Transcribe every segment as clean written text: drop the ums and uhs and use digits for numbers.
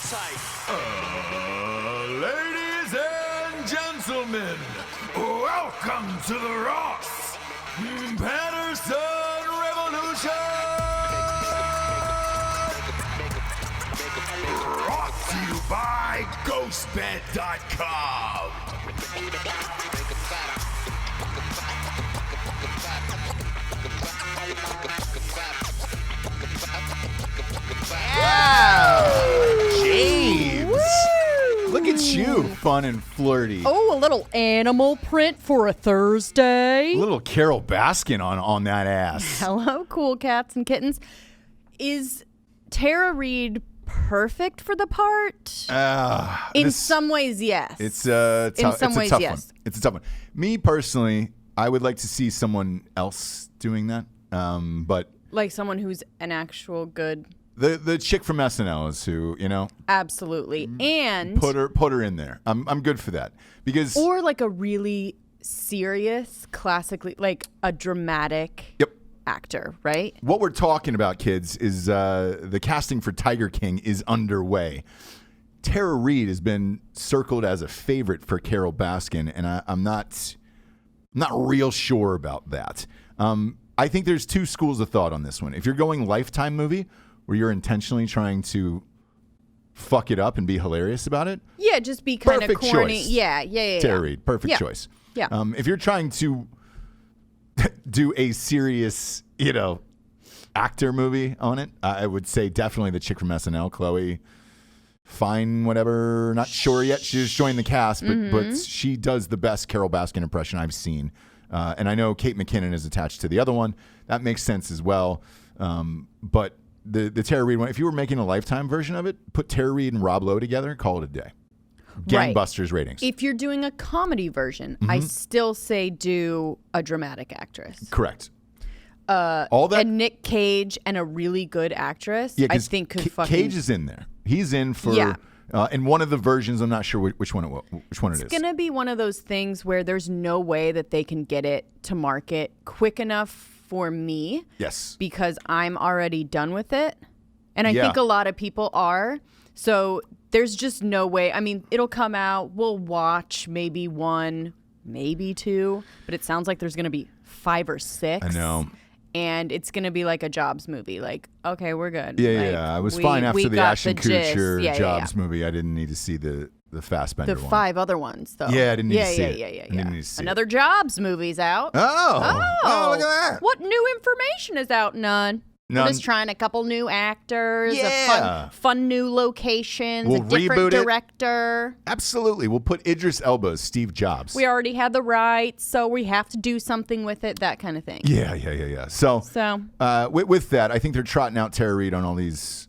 website. Ladies and gentlemen, welcome to the Ross Patterson Revolution! Brought to you by Ghostbed.com. James! Look at you, fun and flirty. Oh, a little animal print for a Thursday. A little Carole Baskin on that ass. Hello, cool cats and kittens. Is Tara Reid perfect for the part? In some ways, yes. It's a tough yes. one. It's a tough one. Me personally, I would like to see someone else doing that. But like someone who's an actual good. The chick from SNL is who, Absolutely. And put her in there. I'm good for that because or like a really serious, classically like a dramatic actor, right? What we're talking about, kids, is the casting for Tiger King is underway. Tara Reid has been circled as a favorite for Carole Baskin, and I'm not real sure about that. I think there's two schools of thought on this one. If you're going Lifetime movie, where you're intentionally trying to fuck it up and be hilarious about it. Yeah, just be kind of corny. Choice. Yeah. Tara Reid, perfect choice. Yeah. If you're trying to do a serious, actor movie on it, I would say definitely the chick from SNL, Chloe. Fine, whatever. Not sure yet. She just joined the cast, but she does the best Carole Baskin impression I've seen. And I know Kate McKinnon is attached to the other one. That makes sense as well. But the Tara Reid one, if you were making a Lifetime version of it, put Tara Reid and Rob Lowe together, call it a day. Gangbusters ratings. If you're doing a comedy version, I still say do a dramatic actress. Correct. All that and Nick Cage and a really good actress, I think could fucking. Cage is in there. He's in for. Yeah. In one of the versions, I'm not sure which one it is. It's gonna be one of those things where there's no way that they can get it to market quick enough for me. Yes. Because I'm already done with it. And I think a lot of people are. So there's just no way. I mean, it'll come out. We'll watch maybe one, maybe two. But it sounds like there's going to be 5 or 6. I know. And it's going to be like a Jobs movie. Like, okay, we're good. Yeah. I was fine after the Ashton Kutcher Jobs movie. I didn't need to see the Fassbender one. The 5 other ones, though. Yeah, I didn't need to see it. Yeah. I didn't need to see Another Jobs movie's out. Oh, look at that. What new information is out? None. We're just trying a couple new actors, fun new locations, a different director. Absolutely. We'll put Idris Elba as Steve Jobs. We already had the rights, so we have to do something with it, that kind of thing. Yeah. So with that, I think they're trotting out Tara Reid on all these,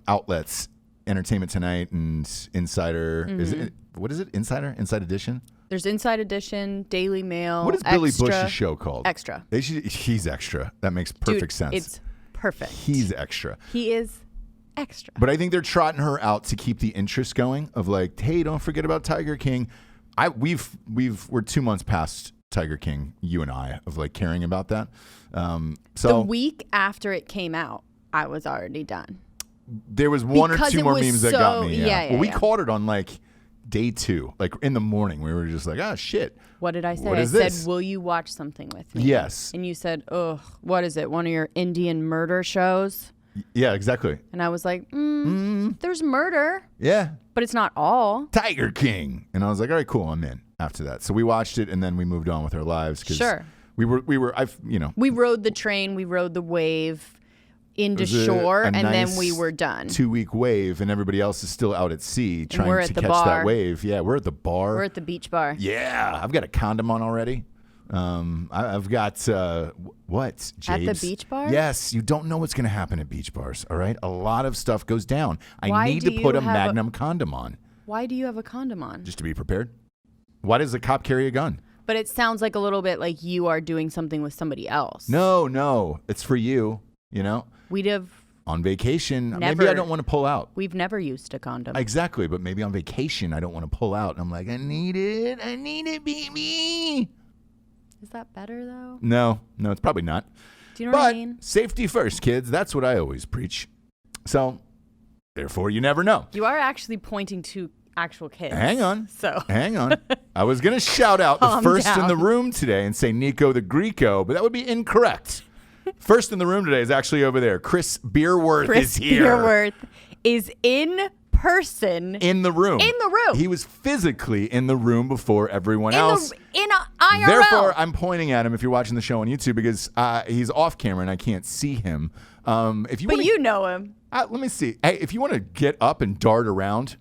outlets, Entertainment Tonight and Insider. What is it? Insider? Inside Edition? There's Inside Edition, Daily Mail. What is Billy Bush's show called? Extra. He's extra. That makes perfect sense. It's perfect. He's extra. He is extra. But I think they're trotting her out to keep the interest going of like, hey, don't forget about Tiger King. We're 2 months past Tiger King, you and I, of like caring about that. So the week after it came out, I was already done. There was one because or two more memes that got me. Yeah. We caught it on like day 2, like in the morning. We were just like, shit. What did I say? I said, will you watch something with me? Yes. And you said, ugh, what is it? One of your Indian murder shows? Yeah, exactly. And I was like, there's murder. Yeah. But it's not all. Tiger King. And I was like, all right, cool, I'm in after that. So we watched it and then we moved on with our lives. Sure. We rode the train, we rode the wave into shore, and nice then we were done. 2-week wave, and everybody else is still out at sea trying to catch that wave. Yeah, we're at the bar. We're at the beach bar. Yeah, I've got a condom on already. I've got what? Jabes? At the beach bar? Yes, you don't know what's going to happen at beach bars. All right, a lot of stuff goes down. I Why need do to put you a have Magnum condom on. Why do you have a condom on? Just to be prepared. Why does the cop carry a gun? But it sounds like a little bit like you are doing something with somebody else. No, it's for you. We'd have. On vacation, maybe I don't want to pull out. We've never used a condom. Exactly, but maybe on vacation I don't want to pull out. And I'm like, I need it, baby. Is that better though? No, it's probably not. Do you know what I mean? Safety first, kids. That's what I always preach. So, Therefore, you never know. You are actually pointing to actual kids. Hang on. So Hang on. I was going to shout out the Calm first in down. the room today and say Nico the Greco, but that would be incorrect. First in the room today is actually over there. Chris Beerworth is here. Beerworth is in person. In the room. In the room. He was physically in the room before everyone else. In IRL. Therefore, I'm pointing at him if you're watching the show on YouTube because he's off camera and I can't see him. If you But wanna, you know him. let me see. Hey, if you want to get up and dart around,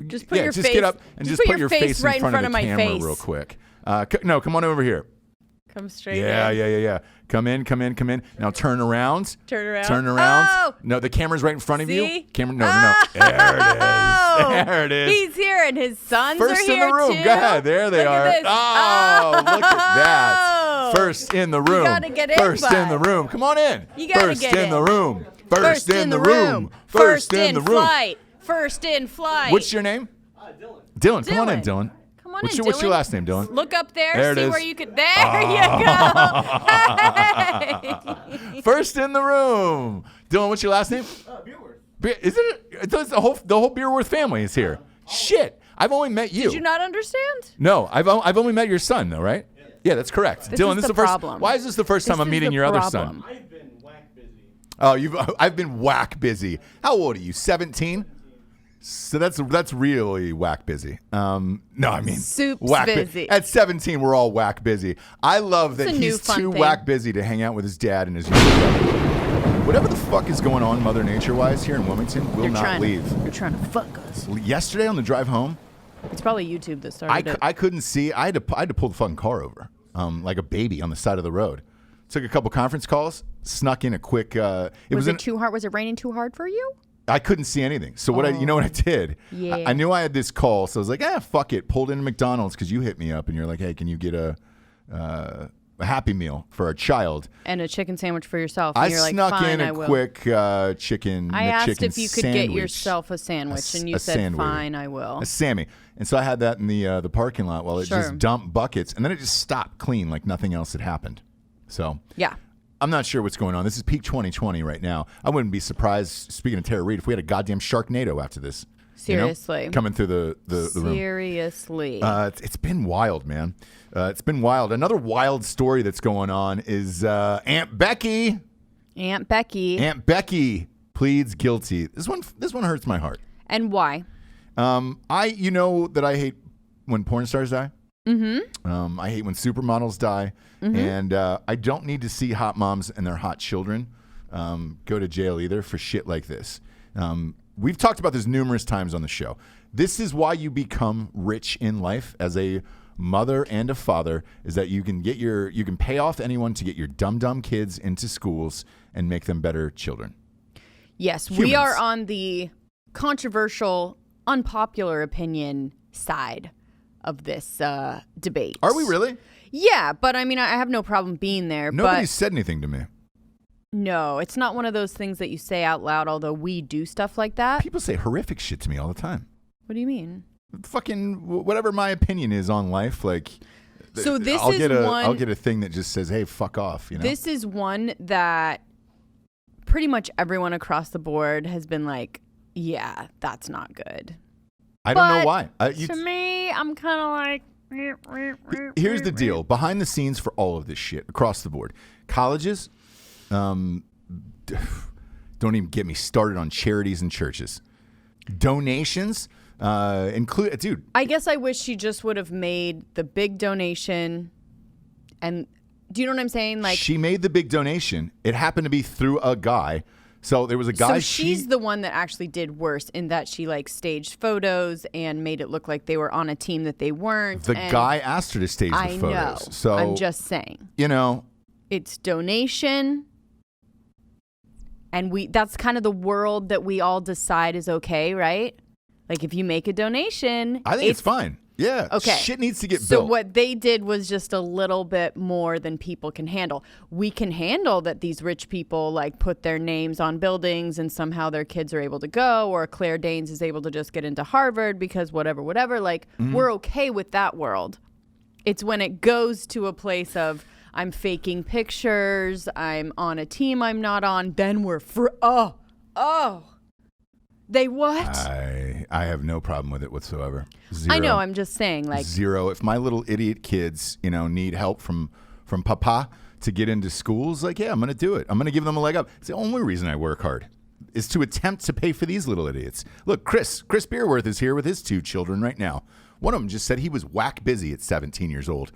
Just put your just face- get up and just just put put your your face face right in front of the my camera face. real quick. No, come on over here. Come straight Yeah, in. yeah. Come in. Now turn around. Turn around. Turn around. Oh! No, the camera's right in front of you. See? Camera. No. There it is. There it is. He's here and his sons First are in here the room. too. Go ahead. There they Look are. At this. Oh, look at that. First in the room. gotta get in, First in bud. the room. Come on in. You gotta First get in the in. room. First in the room. First in in the room. flight. First in flight. What's your name? Dylan. Come on in, Dylan. Come on What's in, your Dylan. last name, Dylan? Look up there. There it see is. where you could. There you go. Hey. First in the room. Dylan, what's your last name? Beerworth. Is it? It's the whole Beerworth family is here. Shit. I've only met you. Did you not understand? No, I've only met your son though, right? Yeah, that's correct. This Dylan, is this is the the first. problem. Why is this the first time This I'm is meeting the your other problem. son? I've been whack busy. Oh, I've been whack busy. How old are you? 17. So that's really whack busy. No, I mean Soup's whack busy. At 17, we're all whack busy. I love that It's a new he's fun too thing. whack busy to hang out with his dad and his younger brother. Whatever the fuck is going on, Mother Nature-wise here in Wilmington, will not leave. They're trying to fuck us. Yesterday on the drive home, It's probably YouTube that started it. I couldn't see. I had to pull the fucking car over, like a baby on the side of the road. Took a couple conference calls, snuck in a quick. Was it too hard? Was it raining too hard for you? I couldn't see anything. So you know what I did? Yeah. I knew I had this call, so I was like, fuck it. Pulled into McDonald's because you hit me up and you're like, hey, can you get a Happy Meal for a child? And a chicken sandwich for yourself. And I you're like, snuck fine, in I a will. quick chicken. I asked McChicken if you could get sandwich. yourself a sandwich, and you a said, sandwich. fine, I will. A Sammy. And so I had that in the parking lot while it Sure. just dumped buckets, and then it just stopped clean like nothing else had happened. So Yeah. I'm not sure what's going on. This is peak 2020 right now. I wouldn't be surprised, speaking of Tara Reid, if we had a goddamn Sharknado after this. Seriously. Coming through the room. Seriously. It's been wild, man. It's been wild. Another wild story that's going on is Aunt Becky. Aunt Becky. Aunt Becky pleads guilty. This one hurts my heart. And why? You know that I hate when porn stars die. Mm-hmm. I hate when supermodels die, and I don't need to see hot moms and their hot children go to jail either for shit like this. We've talked about this numerous times on the show. This is why you become rich in life as a mother and a father, is that you can pay off anyone to get your dumb kids into schools and make them better children. Yes, we Humans. are on the controversial, unpopular opinion side of this debate. Are we really? Yeah, but I mean, I have no problem being there. Nobody but said anything to me. no, it's not one of those things that you say out loud, although we do stuff like that. People say horrific shit to me all the time. What do you mean? Fucking whatever my opinion is on life, like. So this I'll is get one. I'll get a thing that just says, "Hey, fuck off." You know. This is one that pretty much everyone across the board has been like, yeah, that's not good. I don't know But why. to me, I'm kind of like. Here's the deal: behind the scenes for all of this shit across the board, colleges, don't even get me started on charities and churches, donations, include, dude. I guess I wish she just would have made the big donation. And do you know what I'm saying? Like, She made the big donation. It happened to be through a guy. So there was a guy. so she's the one that actually did worse in that she like staged photos and made it look like they were on a team that they weren't. The and guy asked her to stage I the photos. know. So I'm just saying. you know. It's donation. And that's kind of the world that we all decide is okay, right? Like if you make a donation, I think it's fine. Yeah. Okay. Shit needs to get So built. what they did was just a little bit more than people can handle. We can handle that these rich people like put their names on buildings and somehow their kids are able to go, or Claire Danes is able to just get into Harvard because whatever. Like we're okay with that world. It's when it goes to a place of I'm faking pictures, I'm on a team I'm not on, then we're They what? I have no problem with it whatsoever. Zero. I know. I'm just saying, like, zero. If my little idiot kids, need help from Papa to get into schools, like, yeah, I'm going to do it. I'm going to give them a leg up. It's the only reason I work hard is to attempt to pay for these little idiots. Look, Chris Beerworth is here with his 2 children right now. One of them just said he was whack busy at 17 years old.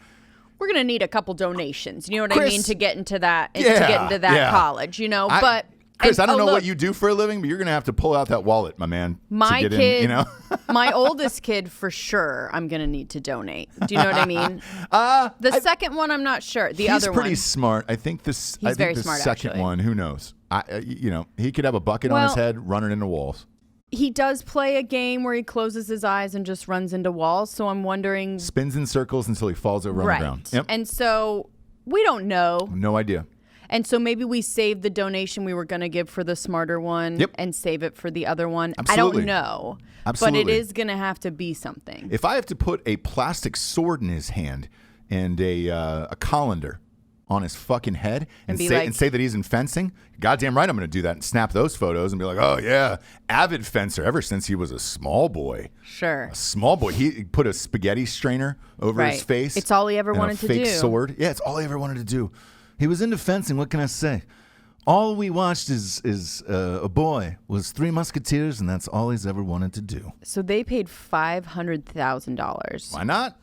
we're gonna need a couple donations. You know what Chris, I mean, to get into that, college. But Chris, I don't know what you do for a living, but you're gonna have to pull out that wallet, my man. My to get kid, in, my oldest kid, for sure, I'm gonna need to donate. Do you know what I mean? The second one, I'm not sure. The other one, he's pretty smart. I think this. He's very smart. Second actually. one, who knows? He could have a bucket on his head, running into walls. He does play a game where he closes his eyes and just runs into walls. So I'm wondering. Spins in circles until he falls over on the ground. Yep. And so we don't know. No idea. And so maybe we save the donation we were going to give for the smarter one and save it for the other one. Absolutely. I don't know. Absolutely. But it is going to have to be something. If I have to put a plastic sword in his hand and a colander on his fucking head and say that he's in fencing, goddamn right I'm going to do that and snap those photos and be like, oh yeah, avid fencer ever since he was a small boy. Sure. A small boy. He put a spaghetti strainer over his face. It's all he ever wanted to do. A fake sword. Yeah, it's all he ever wanted to do. He was into fencing. What can I say? All we watched is a boy was Three Musketeers, and that's all he's ever wanted to do. So they paid $500,000. Why not?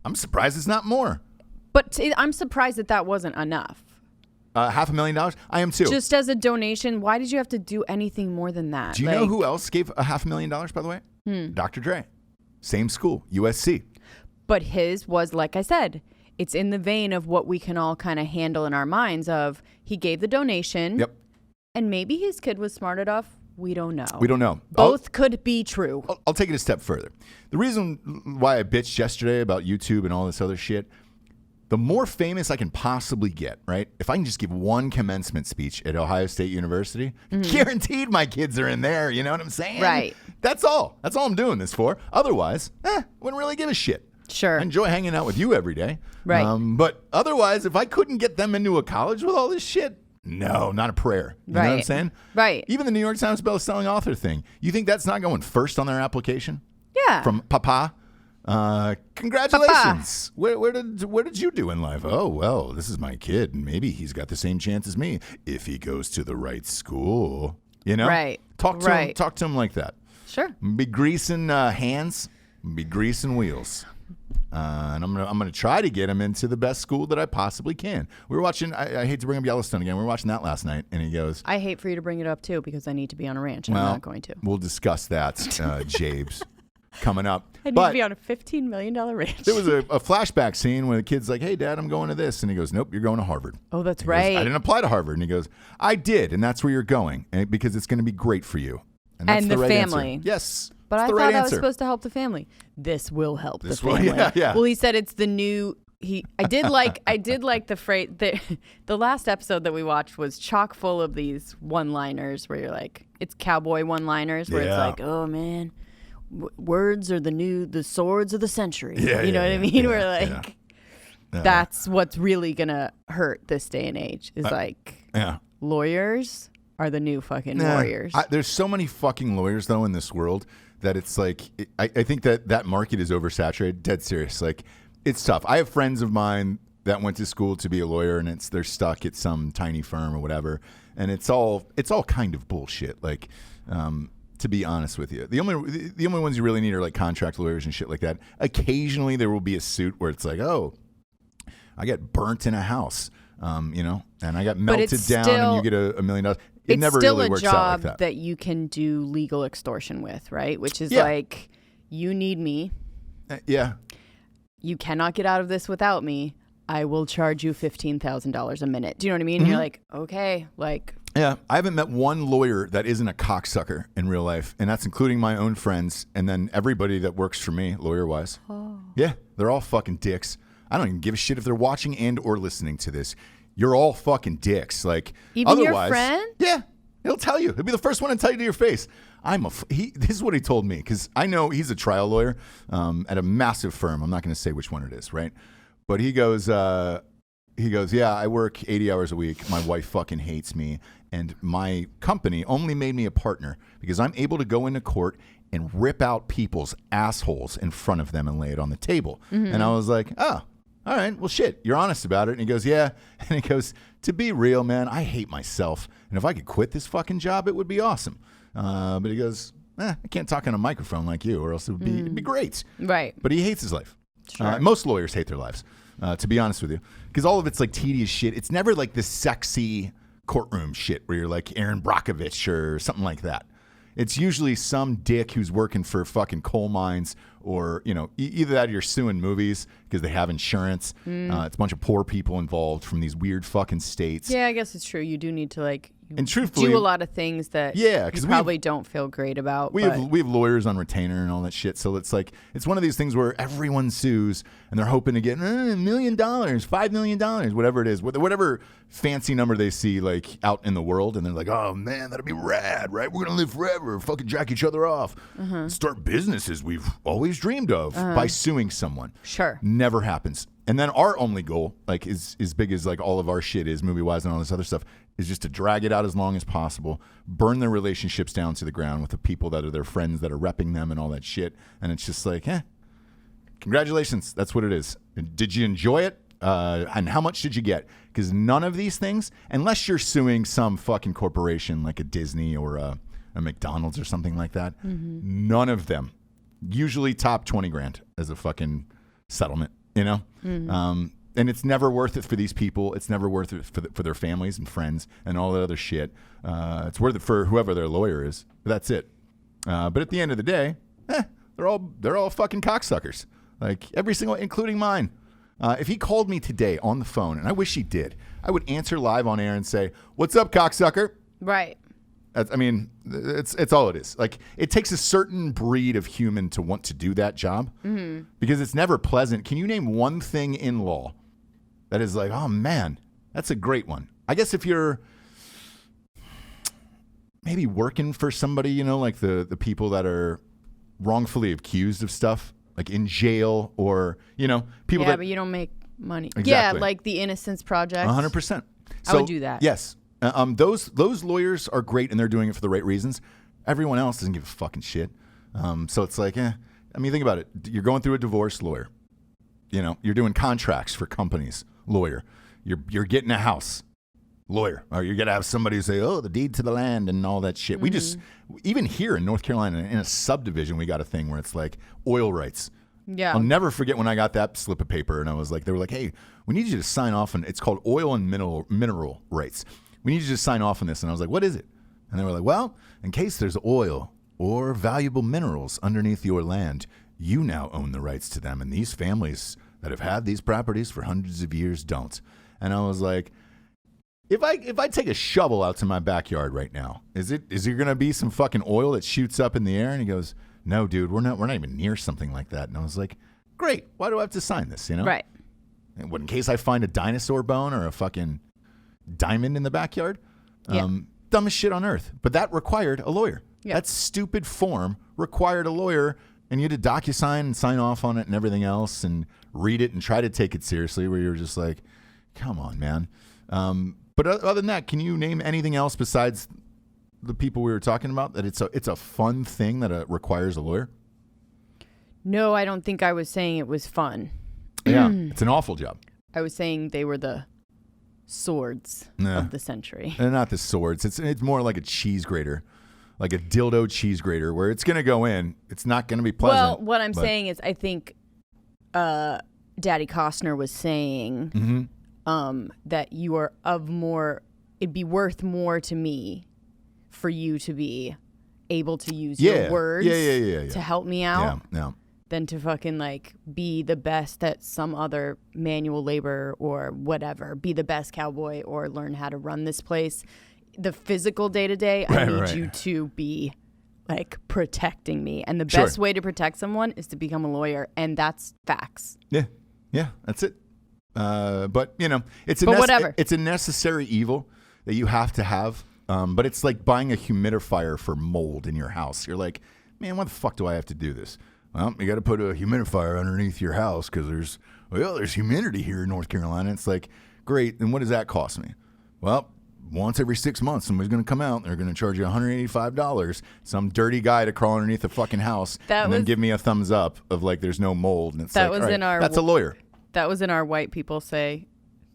I'm surprised it's not more. But I'm surprised that wasn't enough. $500,000? I am too. Just as a donation, why did you have to do anything more than that? Do you know who else gave $500,000, by the way? Dr. Dre. Same school, USC. But his was, like I said, it's in the vein of what we can all kind of handle in our minds of he gave the donation. Yep. And maybe his kid was smart enough. We don't know. We don't know. Both could be true. I'll take it a step further. The reason why I bitched yesterday about YouTube and all this other shit, the more famous I can possibly get, right? If I can just give one commencement speech at Ohio State University, guaranteed my kids are in there. You know what I'm saying? Right. That's all. That's all I'm doing this for. Otherwise, wouldn't really give a shit. Sure. I enjoy hanging out with you every day. Right. But otherwise, if I couldn't get them into a college with all this shit, no, not a prayer. You know what I'm saying? Right. Even the New York Times best-selling author thing. You think that's not going first on their application? Yeah. From Papa? Congratulations. Papa. Where did you do in life? Oh, well, this is my kid. Maybe he's got the same chance as me if he goes to the right school. You know? Right. Talk to him like that. Sure. Be greasing hands. Be greasing wheels. And I'm gonna try to get him into the best school that I possibly can. We were watching. I hate to bring up Yellowstone again. We were watching that last night, and he goes, I hate for you to bring it up too because I need to be on a ranch. And I'm not going to. We'll discuss that, Jabes, coming up. I need to be on a $15 million ranch. There was a flashback scene where the kid's like, "Hey, Dad, I'm going to this," and he goes, "Nope, you're going to Harvard." Oh, that's He right. goes, I didn't apply to Harvard, and he goes, "I did, and that's where you're going, because it's going to be great for you." And that's the right family. Answer. Yes. But I the thought right that was answer. supposed to help the family. This will help the Will, family. yeah. Well, he said it's the new. I did like the phrase. The last episode that we watched was chock full of these one-liners where you're like, it's cowboy one-liners where it's like, oh man, words are the swords of the century. You know what I mean? We're like, that's what's really gonna hurt this day and age. Is lawyers are the new fucking warriors. There's so many fucking lawyers, though, in this world that it's like, I think that market is oversaturated. Dead serious. Like, it's tough. I have friends of mine that went to school to be a lawyer, and they're stuck at some tiny firm or whatever, and it's all kind of bullshit. Like, to be honest with you, the only ones you really need are like contract lawyers and shit like that. Occasionally, there will be a suit where it's like, oh, I got burnt in a house, and I got melted down, and you get $1 million. It never really works out like that. It's still a job that you can do legal extortion with, right? Which is like, you need me. You cannot get out of this without me. I will charge you $15,000 a minute. Do you know what I mean? Mm-hmm. You're like, okay, like. Yeah, I haven't met one lawyer that isn't a cocksucker in real life, and that's including my own friends and then everybody that works for me, lawyer-wise. Oh. Yeah, they're all fucking dicks. I don't even give a shit if they're watching and or listening to this. You're all fucking dicks. Like, even otherwise, your friend? Yeah, he'll tell you. He'll be the first one to tell you to your face. This is what he told me, because I know he's a trial lawyer at a massive firm. I'm not going to say which one it is, right? But he goes, he goes, yeah, I work 80 hours a week. My wife fucking hates me. And my company only made me a partner because I'm able to go into court and rip out people's assholes in front of them and lay it on the table. And I was like, oh, all right, well, shit, you're honest about it. And he goes, yeah. And he goes, to be real, man, I hate myself. And if I could quit this fucking job, it would be awesome. But he goes, I can't talk on a microphone like you or else it'd be great. Right. But he hates his life. Sure. Most lawyers hate their lives, to be honest with you, because all of it's like tedious shit. It's never like this sexy courtroom shit where you're like Aaron Brockovich or something like that. It's usually some dick who's working for fucking coal mines or, either that or you're suing movies because they have insurance. It's a bunch of poor people involved from these weird fucking states. Yeah, I guess it's true. You do need to and truthfully, do a lot of things that you probably don't feel great about. We have lawyers on retainer and all that shit. So it's like, it's one of these things where everyone sues and they're hoping to get $1 million, $5 million, whatever it is, whatever fancy number they see like out in the world. And they're like, oh man, that'd be rad, right? We're going to live forever, fucking jack each other off, start businesses we've always dreamed of by suing someone. Sure. Never happens. And then our only goal, like is as big as like all of our shit is movie wise and all this other stuff, is just to drag it out as long as possible, burn their relationships down to the ground with the people that are their friends that are repping them and all that shit. And it's just like, congratulations. That's what it is. Did you enjoy it? And how much did you get? Because none of these things, unless you're suing some fucking corporation like a Disney or a McDonald's or something like that, none of them usually top 20 grand as a fucking settlement. And it's never worth it for these people. It's never worth it for their families and friends and all that other shit. It's worth it for whoever their lawyer is. But that's it. But at the end of the day, they're all fucking cocksuckers. Like every single, including mine. If he called me today on the phone, and I wish he did, I would answer live on air and say, "What's up, cocksucker?" Right. It's all it is. Like, it takes a certain breed of human to want to do that job because it's never pleasant. Can you name one thing in law that is like, oh man, that's a great one? I guess if you're maybe working for somebody, like the people that are wrongfully accused of stuff, like in jail or, people that. But you don't make money. Exactly. Yeah, like the Innocence Project. 100%. I would do that. Yes. Those lawyers are great and they're doing it for the right reasons. Everyone else doesn't give a fucking shit. So it's like, think about it. You're going through a divorce, lawyer. You're doing contracts for companies, lawyer. You're getting a house, lawyer. Or you're going to have somebody say, oh, the deed to the land and all that shit. We just, even here in North Carolina, in a subdivision, we got a thing where it's like oil rights. Yeah. I'll never forget when I got that slip of paper and I was like, they were like, hey, we need you to sign off on, it's called oil and mineral rights. We need you to sign off on this. And I was like, what is it? And they were like, well, in case there's oil or valuable minerals underneath your land, you now own the rights to them. And these families that have had these properties for hundreds of years don't. And I was like, if I take a shovel out to my backyard right now, is there going to be some fucking oil that shoots up in the air? And he goes, no, dude, we're not even near something like that. And I was like, great. Why do I have to sign this? Right. And in case I find a dinosaur bone or a fucking diamond in the backyard, dumbest shit on earth. But that required a lawyer. Yeah. That stupid form required a lawyer, and you had to DocuSign and sign off on it and everything else and read it and try to take it seriously, where you're just like, come on, man. But other than that, can you name anything else besides the people we were talking about that it's a fun thing that requires a lawyer? No, I don't think I was saying it was fun. Yeah, it's an awful job. I was saying they were the swords of the century. And not the swords. It's more like a cheese grater, like a dildo cheese grater, where it's going to go in. It's not going to be pleasant. Well, what I'm saying is, I think Daddy Costner was saying that you are of more. It'd be worth more to me for you to be able to use your words to help me out. Yeah. Than to fucking be the best at some other manual labor or whatever, be the best cowboy or learn how to run this place. The physical day to day, I need you to be protecting me. And the best way to protect someone is to become a lawyer. And that's facts. Yeah, that's it. But it's a necessary evil that you have to have. But it's like buying a humidifier for mold in your house. You're like, man, why the fuck do I have to do this? Well, you got to put a humidifier underneath your house because there's humidity here in North Carolina. It's like, Great. And what does that cost me? Well, once every 6 months, somebody's going to come out. They're going to charge you $185. Some dirty guy to crawl underneath the fucking house then give me a thumbs up of like there's no mold. And it's that like, was in our. That's a lawyer. That was in our white people say.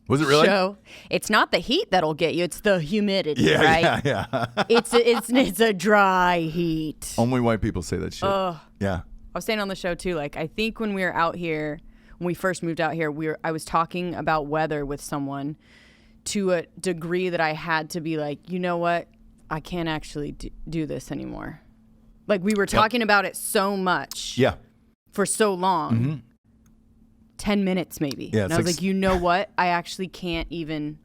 Was it really? Show. It's not the heat that'll get you; it's the humidity, yeah, right? Yeah. it's a dry heat. Only white people say that shit. Yeah. I was saying on the show too. Like I think when we were out here, when we first moved out here, I was talking about weather with someone to a degree that I had to be like, you know what? I can't actually do this anymore. Like we were talking about it so much. Yeah. For so long. Mm-hmm. 10 minutes maybe. Yeah, and I was like, you know what? I actually can't even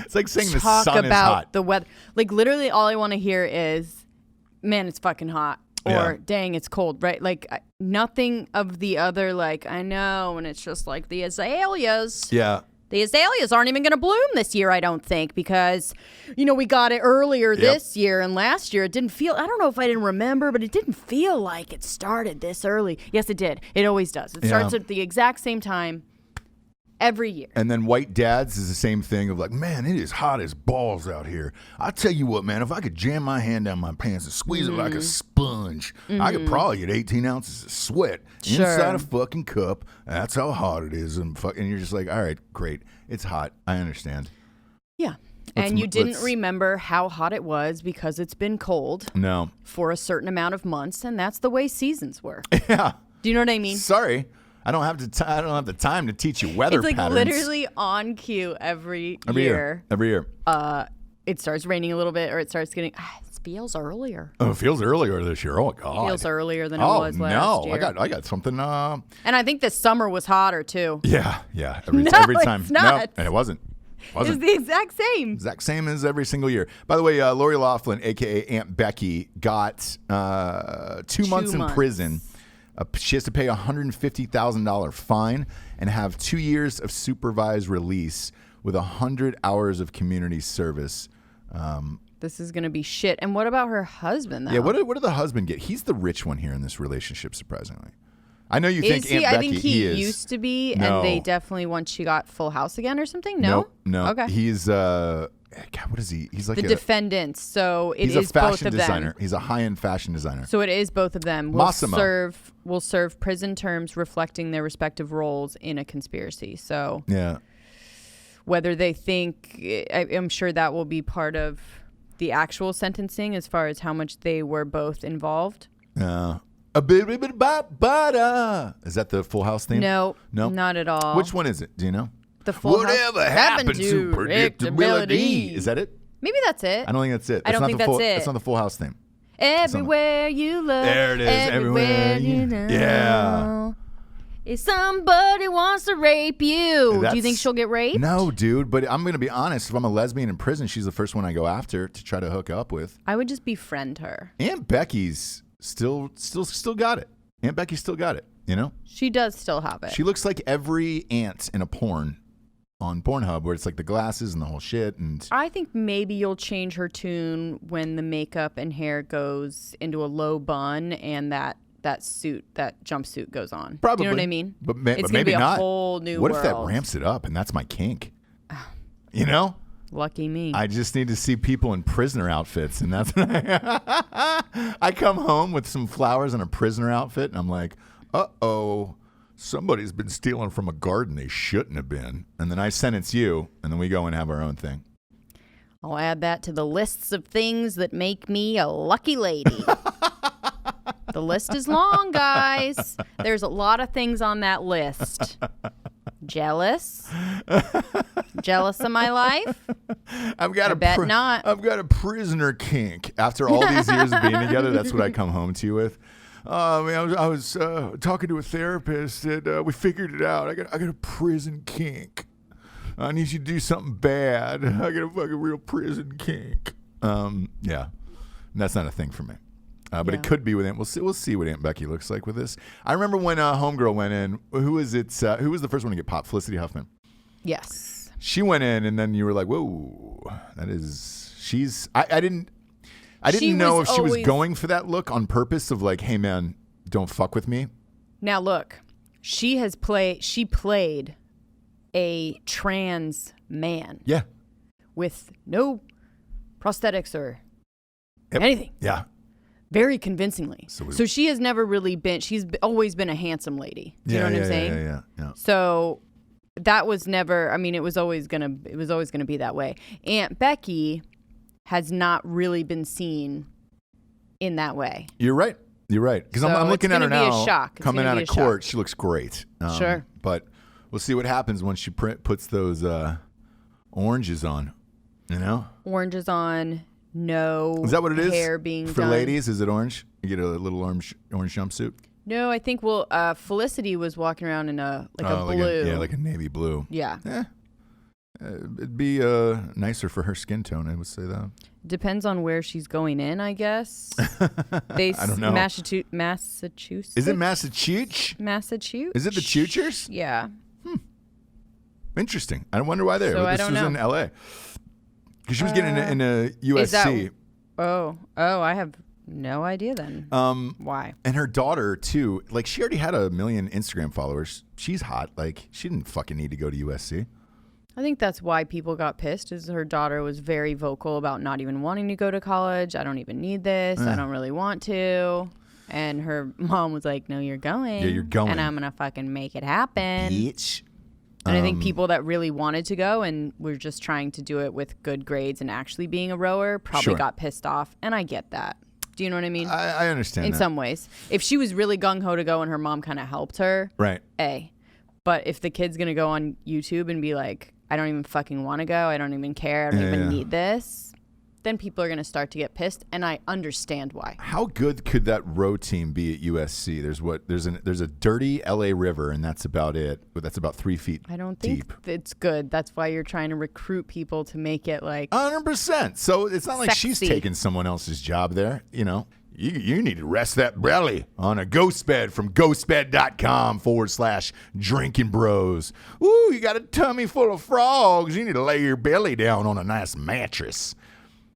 it's like saying the talk sun about is hot. The weather. Like literally all I want to hear is, man, it's fucking hot. Or dang, it's cold, right? Like nothing of the other, like, I know, and it's just like the azaleas. Yeah. The azaleas aren't even going to bloom this year, I don't think, because, you know, we got it earlier this year, and last year it didn't feel, I don't know if I didn't remember, but it didn't feel like it started this early. Yes, it did. It always does. It starts at the exact same time every year. And then white dads is the same thing of like, man, it is hot as balls out here. I tell you what, man, if I could jam my hand down my pants and squeeze it like a sponge, I could probably get 18 ounces of sweat inside a fucking cup. That's how hot it is. And you're just like, all right, great. It's hot. I understand. Yeah. And you didn't remember how hot it was because it's been cold for a certain amount of months, and that's the way seasons were. Yeah. Do you know what I mean? Sorry. I don't have the time to teach you weather patterns. It's like literally on cue every year. Every year. It starts raining a little bit, or it starts getting. It feels earlier. Oh, it feels earlier this year. Oh God. It feels earlier than it was last year. I got something. And I think this summer was hotter too. Yeah. Every time. It's not. No, and it wasn't. It's the exact same. Exact same as every single year. By the way, Lori Loughlin, a.k.a. Aunt Becky, got 2 months in prison. She has to pay a $150,000 fine and have 2 years of supervised release with 100 hours of community service. This is going to be shit. And what about her husband, though? Yeah, what did the husband get? He's the rich one here in this relationship, surprisingly. I know you think Aunt Becky, I think he used to be, and they definitely, once she got Full House again or something? No? Okay. He's, God, what is he? He's like the defendants, so it is both of them. He's a fashion designer. He's a high-end fashion designer. So it is both of them. Will serve prison terms reflecting their respective roles in a conspiracy. So whether they think, I'm sure that will be part of the actual sentencing as far as how much they were both involved. Yeah. A bit, is that the Full House theme? No, not at all. Which one is it? Do you know? The Full House. Whatever happened to predictability? Is that it? Maybe that's it. I don't think that's it. I don't think that's it. That's not the Full House theme. Everywhere you look. There it is. Everywhere you know. Yeah. If somebody wants to rape you, do you think she'll get raped? No, dude. But I'm going to be honest. If I'm a lesbian in prison, she's the first one I go after to try to hook up with. I would just befriend her. Aunt Becky's still got it. Aunt Becky still got it, you know? She does still have it. She looks like every aunt in a porn on Pornhub where it's like the glasses and the whole shit. And I think maybe you'll change her tune when the makeup and hair goes into a low bun and that jumpsuit goes on. Probably. Do you know what I mean? But it's maybe be a not. whole new What world. if that ramps it up and that's my kink? You know? Lucky me. I just need to see people in prisoner outfits, and that's when I come home with some flowers and a prisoner outfit, and I'm like, uh-oh, somebody's been stealing from a garden they shouldn't have been. And then I sentence you, and then we go and have our own thing. I'll add that to the lists of things that make me a lucky lady. The list is long, guys. There's a lot of things on that list. Jealous? Jealous of my life? I bet not. I've got a prisoner kink. After all these years of being together, that's what I come home to you with. I was talking to a therapist, and we figured it out. I got a prison kink. I need you to do something bad. I got a fucking real prison kink. Yeah, that's not a thing for me. But it could be with Aunt. We'll see what Aunt Becky looks like with this. I remember when Homegirl went in. Who was it? Who was the first one to get popped? Felicity Huffman. Yes. She went in, and then you were like, "Whoa, that is." I didn't know if she was going for that look on purpose of like, "Hey man, don't fuck with me." Now look, she played a trans man. Yeah. With no prosthetics or Yep. anything. Yeah. Very convincingly. So she has never really been, she's always been a handsome lady. Do you know what I'm saying? Yeah. So that was never, I mean, it was always gonna be that way. Aunt Becky has not really been seen in that way. You're right. Because So I'm looking at her it's gonna be now. a shock. It's Coming gonna out be of a court, shock. she looks great. Sure. But we'll see what happens when she puts those oranges on. You know? Oranges on, no Is that what it is? hair being for done. ladies? Is it orange? You get a little orange jumpsuit. No, I think Felicity was walking around in a blue. Like a navy blue. Yeah. It'd be nicer for her skin tone. I would say that. Depends on where she's going in, I guess. I don't know. Massachusetts. Is it Massachusetts? Massachusetts? Is it the Choochers? Yeah. Interesting. I wonder why there. So I This don't was know. in L.A. Because she was getting in a USC. Oh, I have no idea then. Why? And her daughter too. Like she already had 1 million Instagram followers. She's hot. Like she didn't fucking need to go to USC. I think that's why people got pissed, is her daughter was very vocal about not even wanting to go to college. I don't even need this. I don't really want to. And her mom was like, no, you're going. Yeah, you're going. And I'm going to fucking make it happen. Bitch. And I think people that really wanted to go and were just trying to do it with good grades and actually being a rower probably Sure. got pissed off. And I get that. Do you know what I mean? I understand In that. some ways. If she was really gung-ho to go and her mom kind of helped her, Right. A. But if the kid's going to go on YouTube and be like, I don't even fucking want to go, I don't even care, I don't even need this, then people are going to start to get pissed, and I understand why. How good could that row team be at USC? There's a dirty LA river, and that's about it. But that's about 3 feet I don't think deep. it's good. That's why you're trying to recruit people to make it like 100%. So it's not like she's Sexy. taking someone else's job there. You know, you need to rest that belly on a Ghostbed from ghostbed.com/Drinkin Bros. Ooh, you got a tummy full of frogs. You need to lay your belly down on a nice mattress.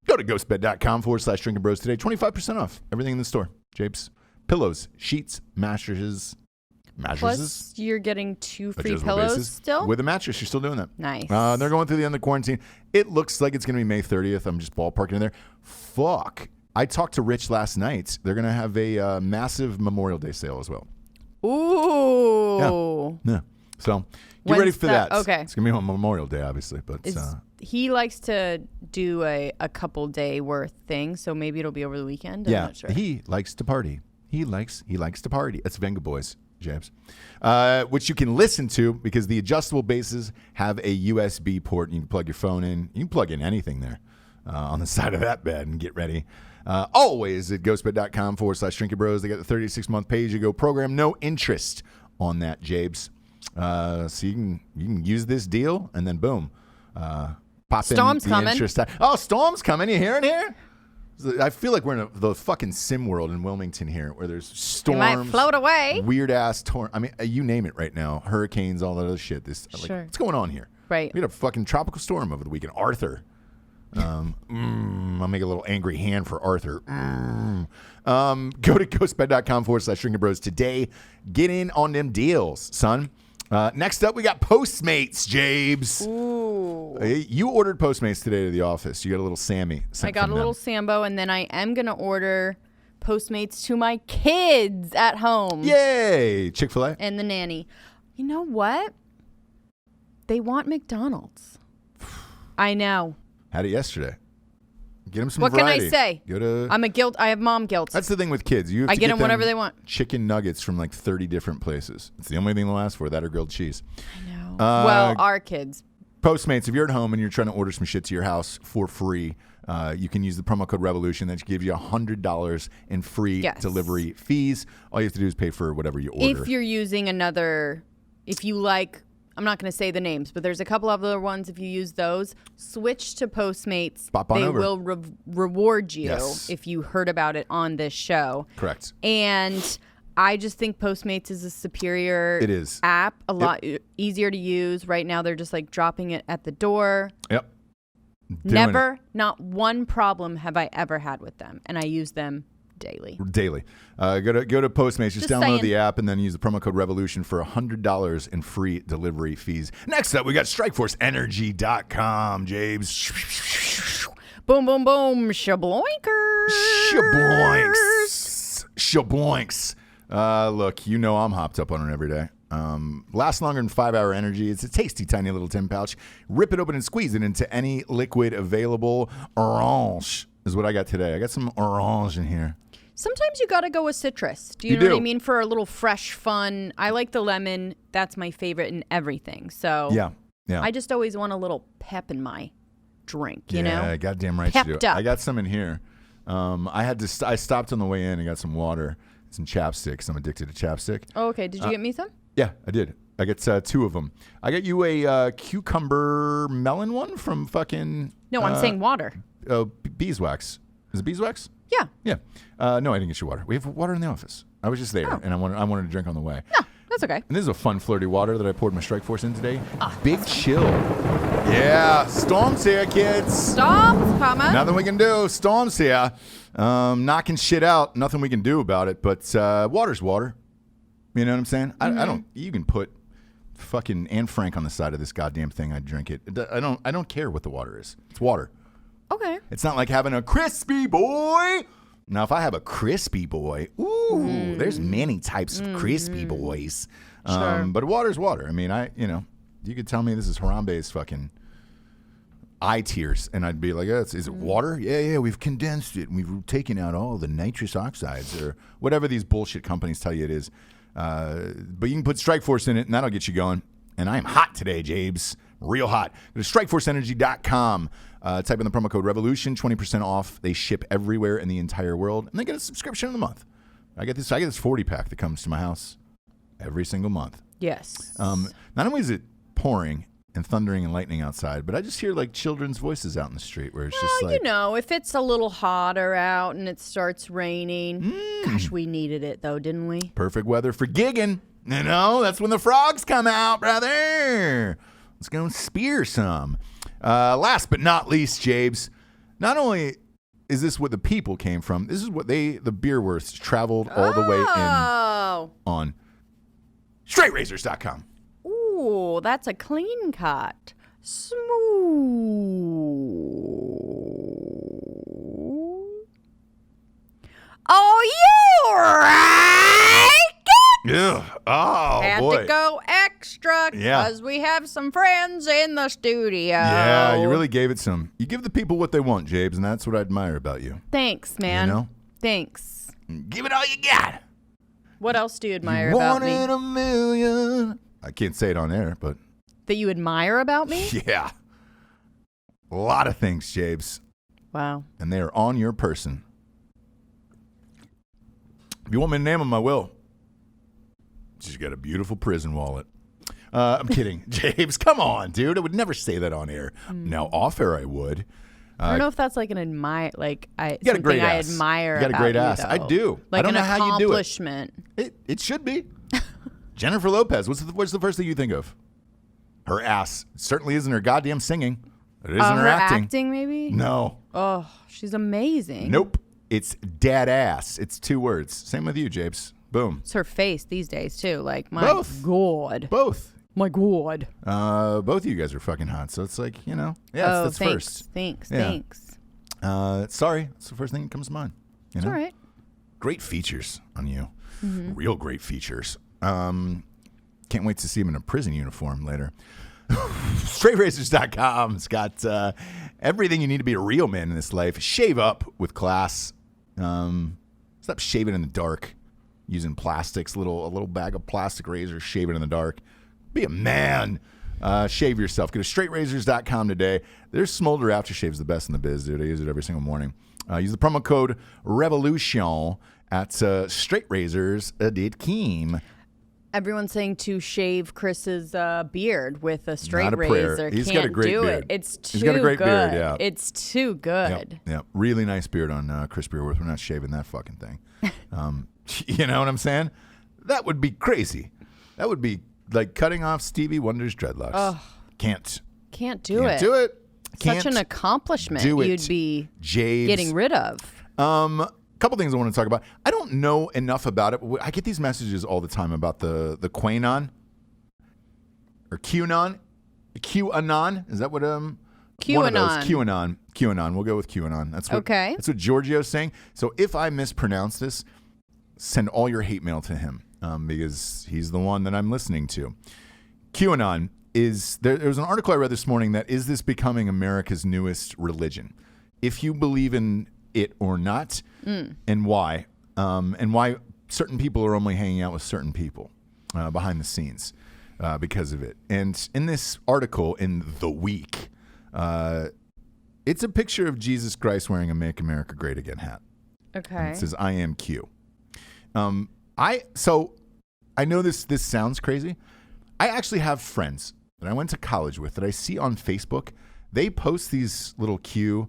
Go to ghostbed.com/Drinkin Bros today. 25% off everything in the store. Japes, pillows, sheets, mattresses. plus you're getting 2 free Adjustable pillows bases. still. With a mattress, you're still doing that. Nice. They're going through the end of quarantine. It looks like it's going to be May 30th. I'm just ballparking in there. Fuck. I talked to Rich last night. They're going to have a massive Memorial Day sale as well. Ooh. Yeah. So get When's ready for that. Okay. It's going to be on Memorial Day, obviously. But He likes to do a couple day worth thing, so maybe it'll be over the weekend. I'm not sure. He likes to party. He likes to party. It's Venga Boys, James. Which you can listen to because the adjustable bases have a USB port. You can plug your phone in. You can plug in anything there on the side of that bed and get ready. Always at ghostbed.com/Drinkin Bros. They got the 36-month pay-as-you-go program. No interest on that, Jabes. So you can use this deal and then boom. Pop Storm's in the coming. interest. Oh, Storm's coming. You hearing here? I feel like we're in the fucking sim world in Wilmington here where there's storms. It might float away. Weird ass torn. I mean, you name it right now. Hurricanes, all that other shit. Sure. What's going on here? Right. We had a fucking tropical storm over the weekend. Arthur. I'll make a little angry hand for Arthur. Go to ghostbed.com/Drinkin Bros today. Get in on them deals, son. Next up, we got Postmates, Jabes. Ooh. You ordered Postmates today to the office. You got a little Sammy. I got a little Sambo, and then I am going to order Postmates to my kids at home. Yay! Chick-fil-A? And the nanny. You know what? They want McDonald's. I know. Had it yesterday. Get them some What variety. can I say? Go to. I have mom guilt. That's the thing with kids. You have I to get them whenever they want. Chicken nuggets from like 30 different places. It's the only thing they'll ask for, that or grilled cheese. I know. Well, our kids. Postmates, if you're at home and you're trying to order some shit to your house for free, you can use the promo code REVOLUTION. That gives you $100 in free delivery fees. All you have to do is pay for whatever you order. If you're using if you like, I'm not going to say the names, but there's a couple of other ones. If you use those, switch to Postmates. They will reward you if you heard about it on this show. Correct. And I just think Postmates is a superior app, a lot easier to use. Right now, they're just like dropping it at the door. Yep. Not one problem have I ever had with them. And I use them Daily. Go to Postmates. Just download saying. the app and then use the promo code REVOLUTION for $100 in free delivery fees. Next up, we got StrikeforceEnergy.com, James. Boom, boom, boom. Shabloinkers. Shabloinks. Look, you know I'm hopped up on it every day. Lasts longer than 5-hour energy. It's a tasty, tiny little tin pouch. Rip it open and squeeze it into any liquid available. Orange is what I got today. I got some orange in here. Sometimes you got to go with citrus. Do you know what I mean? For a little fresh fun. I like the lemon. That's my favorite in everything. So yeah. I just always want a little pep in my drink, you know? Yeah, goddamn right you do. Pepped up. I got some in here. I stopped on the way in and got some water, some chapstick. I'm addicted to chapstick. Oh, okay. Did you get me some? Yeah, I did. I got 2 of them. I got you a cucumber melon one from fucking... No, I'm saying water. Oh, beeswax. Is it beeswax? Yeah. Yeah. No, I didn't get you water. We have water in the office. I was just there, and I wanted to drink on the way. No, that's okay. And this is a fun, flirty water that I poured my Strikeforce in today. Big chill. Yeah, storm's here, kids. Storm's coming. Nothing we can do. Storm's here. Knocking shit out. Nothing we can do about it. But water's water. You know what I'm saying? I don't. You can put fucking Anne Frank on the side of this goddamn thing. I'd drink it. I don't care what the water is. It's water. Okay. It's not like having a crispy boy. Now, if I have a crispy boy, there's many types of crispy boys. Sure. But water's water. I mean, you could tell me this is Harambe's fucking eye tears, and I'd be like, is it water? Yeah, we've condensed it, and we've taken out all the nitrous oxides, or whatever these bullshit companies tell you it is. But you can put Strikeforce in it, and that'll get you going. And I am hot today, James. Real hot. Go to StrikeforceEnergy.com. Type in the promo code REVOLUTION, 20% off. They ship everywhere in the entire world, and they get a subscription of the month. I get this 40-pack that comes to my house every single month. Yes. Not only is it pouring and thundering and lightning outside, but I just hear like children's voices out in the street where it's just like... you know, if it's a little hotter out and it starts raining. Gosh, we needed it though, didn't we? Perfect weather for gigging. You know, that's when the frogs come out, brother. Let's go spear some. Last but not least, Jabes, not only is this what the people came from, this is what the Beerworths traveled all the way in on StraightRazors.com. Ooh, that's a clean cut. Smooth. Oh, you right? Yeah. Oh, Had boy. to go extra because we have some friends in the studio. Yeah, you really gave it some. You give the people what they want, Jabes, and that's what I admire about you. Thanks, man. You know? Thanks. Give it all you got. What else do you admire about me? 1 in a million. I can't say it on air, but... That you admire about me? Yeah. A lot of things, Jabes. Wow. And they are on your person. If you want me to name them, I will. She's got a beautiful prison wallet. I'm kidding. Jabes, come on, dude. I would never say that on air. Now, off air, I would. I don't know if that's like an admire, like you got a great something I ass. admire. You got a great ass. You, I do. Like I don't an know how you do it. accomplishment. It should be. Jennifer Lopez. What's the first thing you think of? Her ass. It certainly isn't her goddamn singing. It isn't her acting. Maybe? No. Oh, she's amazing. Nope. It's dad ass. It's 2 words. Same with you, Jabes. Boom. It's her face these days too. Like my Both. God. Both. My God. Both of you guys are fucking hot. So it's like, you know. Yeah, that's thanks. first. Thanks. Yeah. Thanks. Sorry. That's the first thing that comes to mind. You know? It's all right. Great features on you. Mm-hmm. Real great features. Can't wait to see him in a prison uniform later. StraightRazors.com. It's got everything you need to be a real man in this life. Shave up with class. Stop shaving in the dark using plastics. A little bag of plastic razors. Shave it in the dark. Be a man. Shave yourself. Go to StraightRazors.com today. Their Smolder aftershave's the best in the biz, dude. I use it every single morning. Use the promo code REVOLUTION at StraightRazors.com. Everyone's saying to shave Chris's beard with a straight Not a prayer. razor. He's Can't got a great do beard. it. It's too He's got a great good. beard, yeah. It's too good. Yep. Really nice beard on Chris Beerworth. We're not shaving that fucking thing. You know what I'm saying? That would be crazy. That would be like cutting off Stevie Wonder's dreadlocks. Ugh. Can't do it. do it. Such an accomplishment do it. you'd be Jabes. getting rid of. couple things I want to talk about. I don't know enough about it. I get these messages all the time about the QAnon or QAnon. QAnon, is that what QAnon. one of those? QAnon. We'll go with QAnon. That's what Giorgio's saying. So if I mispronounce this, send all your hate mail to him because he's the one that I'm listening to. QAnon is there was an article I read this morning that is this becoming America's newest religion? If you believe in it or not, and why certain people are only hanging out with certain people behind the scenes because of it. And in this article in The Week, it's a picture of Jesus Christ wearing a Make America Great Again hat. Okay. And it says, I am Q. I know this sounds crazy. I actually have friends that I went to college with that I see on Facebook. They post these little Q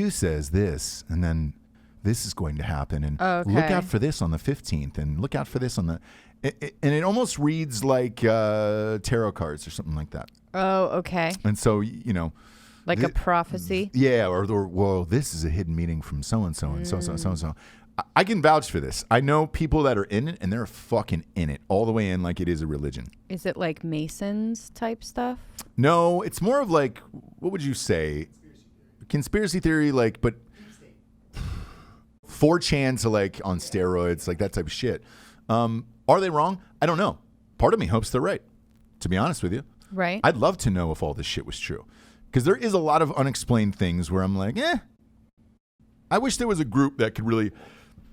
says this, and then this is going to happen, and look out for this on the 15th, and look out for this on the... and it almost reads like tarot cards or something like that. Oh, okay. And so, like a prophecy? Yeah, or well, this is a hidden meeting from so-and-so and so-and-so. I can vouch for this. I know people that are in it, and they're fucking in it all the way in like it is a religion. Is it like Masons type stuff? No, it's more of like, what would you say? Conspiracy theory, like, but 4chan to like on steroids, like that type of shit. Are they wrong? I don't know. Part of me hopes they're right, to be honest with you. Right. I'd love to know if all this shit was true. Because there is a lot of unexplained things where I'm like, I wish there was a group that could really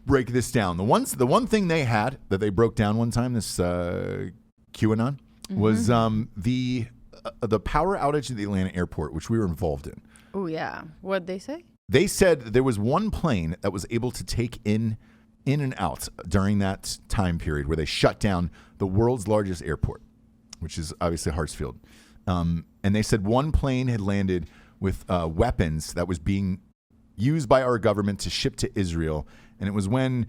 break this down. The one thing they had that they broke down one time, this QAnon, was the power outage at the Atlanta airport, which we were involved in. Oh, yeah. What'd they say? They said there was one plane that was able to take in and out during that time period where they shut down the world's largest airport, which is obviously Hartsfield. And they said one plane had landed with weapons that was being used by our government to ship to Israel. And it was when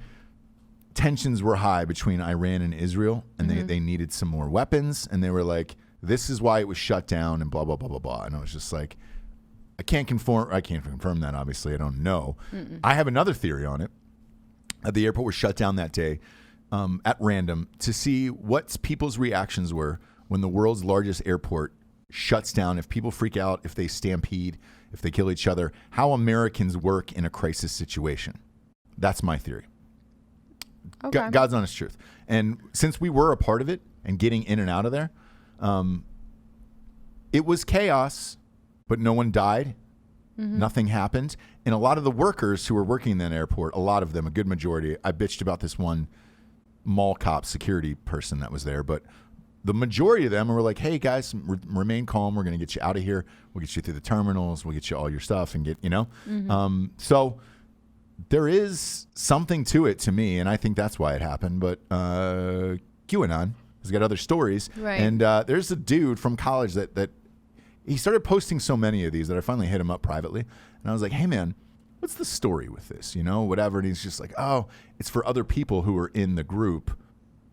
tensions were high between Iran and Israel, and they needed some more weapons. And they were like, this is why it was shut down and blah, blah, blah, blah, blah. And I was just like, I can't confirm that, obviously. I don't know. I have another theory on it. The airport was shut down that day at random to see what people's reactions were when the world's largest airport shuts down, if people freak out, if they stampede, if they kill each other, how Americans work in a crisis situation. That's my theory. Okay. God's honest truth. And since we were a part of it and getting in and out of there, it was chaos, but no one died. Nothing happened. And a lot of the workers who were working in that airport, a lot of them, a good majority, I bitched about this one mall cop security person that was there, but the majority of them were like, hey guys, remain calm. We're going to get you out of here. We'll get you through the terminals. We'll get you all your stuff and get, so there is something to it to me. And I think that's why it happened. But QAnon has got other stories. Right. And there's a dude from college that he started posting so many of these that I finally hit him up privately. And I was like, hey man, what's the story with this? Whatever. And he's just like, oh, it's for other people who are in the group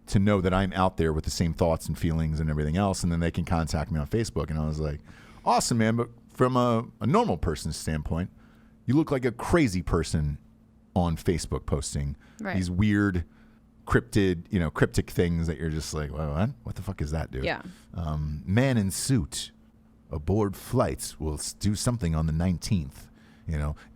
to know that I'm out there with the same thoughts and feelings and everything else, and then they can contact me on Facebook. And I was like, awesome, man. But from a normal person's standpoint, you look like a crazy person on Facebook posting these weird, cryptic things that you're just like, well, what the fuck is that, dude? Yeah. Man in suit aboard flights will do something on the 19th.